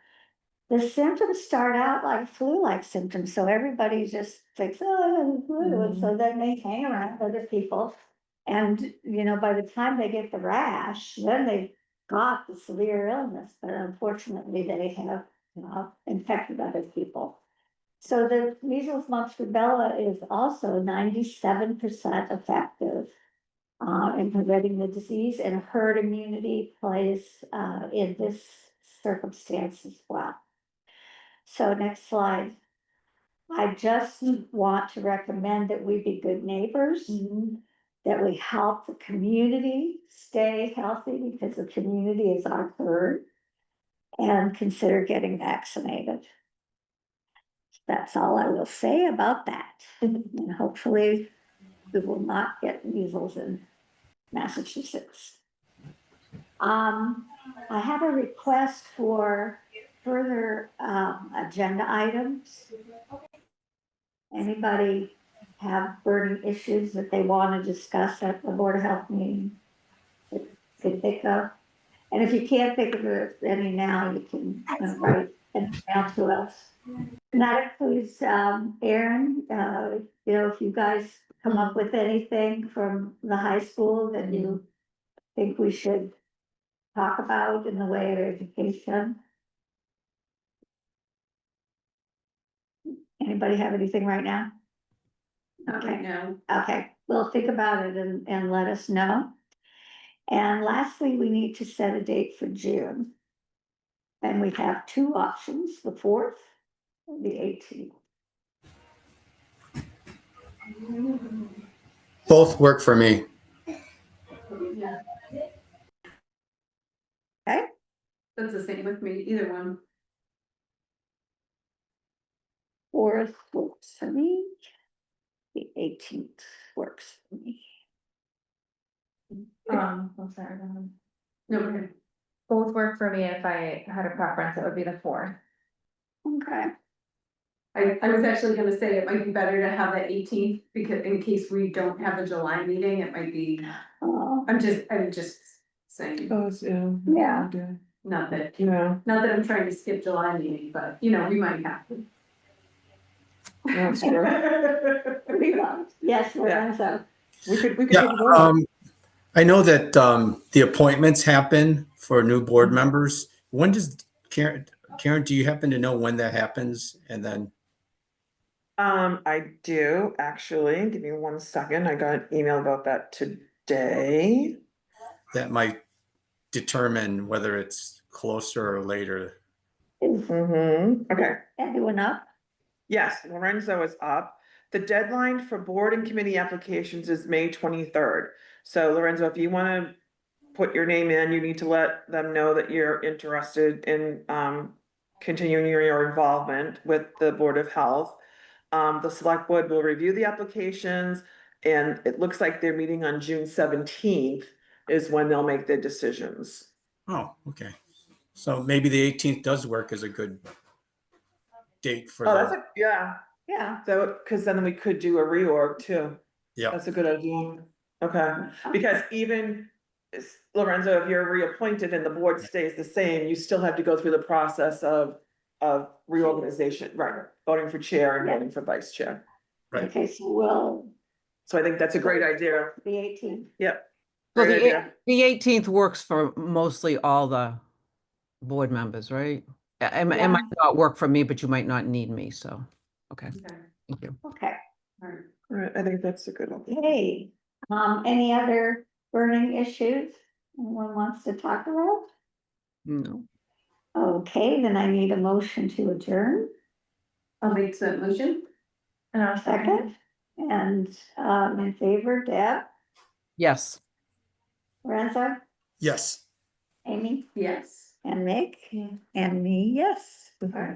The symptoms start out like flu-like symptoms, so everybody just thinks, oh, I have the flu, and so then they hang around other people. And, you know, by the time they get the rash, then they've got the severe illness, but unfortunately they have infected other people. So the measles, mumps, rubella is also 97% effective in preventing the disease, and herd immunity plays in this circumstance as well. So next slide. I just want to recommend that we be good neighbors, that we help the community stay healthy, because the community is our herd, and consider getting vaccinated. That's all I will say about that. And hopefully we will not get measles in Massachusetts. I have a request for further agenda items. Anybody have burning issues that they want to discuss at the Board of Health meeting that you think of? And if you can't think of any now, you can write an email to us. And that includes Aaron, you know, if you guys come up with anything from the high school that you think we should talk about in the way of education. Anybody have anything right now? Not right now. Okay, well, think about it and let us know. And lastly, we need to set a date for June. And we have two options, the 4th and the 18th. Both work for me. Okay, That's the same with me, either one. 4th works for me. The 18th works for me. I'm sorry. No, go ahead. Both work for me. If I had a preference, it would be the 4th. Okay, I was actually gonna say it might be better to have the 18th, because in case we don't have a July meeting, it might be, I'm just saying. Oh, it's, Yeah. Not that, Yeah, not that I'm trying to skip July meeting, but you know, we might have to. that's true. we won't. Yes, Lorenzo. We could Yeah, take a vote. I know that the appointments happen for new board members. When does Karen, do you happen to know when that happens? And then, I do actually. Give me 1 second. I got an email about that today. that might determine whether it's closer or later. Is Okay. anyone up? Yes, Lorenzo is up. The deadline for board and committee applications is May 23rd. So Lorenzo, if you want to put your name in, you need to let them know that you're interested in continuing your involvement with the Board of Health. The select board will review the applications, and it looks like they're meeting on June 17th is when they'll make their decisions. Oh, okay. So maybe the 18th does work as a good date for Oh, that's the, yeah. Yeah. So, because then we could do a reorg too. yeah, That's a good idea. Okay, because even Lorenzo, if you're reappointed and the board stays the same, you still have to go through the process of reorganization, right? Voting for chair and voting for vice chair. right. Okay, so we'll, So I think that's a great idea. the 18th. Yep. So Great idea. the 18th works for mostly all the board members, right? It might not work for me, but you might not need me, so, okay, Okay. thank you. Okay. All right. All right, I think that's a good one. Hey, any other burning issues anyone wants to talk about? No. Okay, then I need a motion to adjourn. I'll make that motion. And I'll second. And, in favor, Deb, Yes. Lorenzo, Yes. Amy, Yes. and Nick, and me, yes. All right.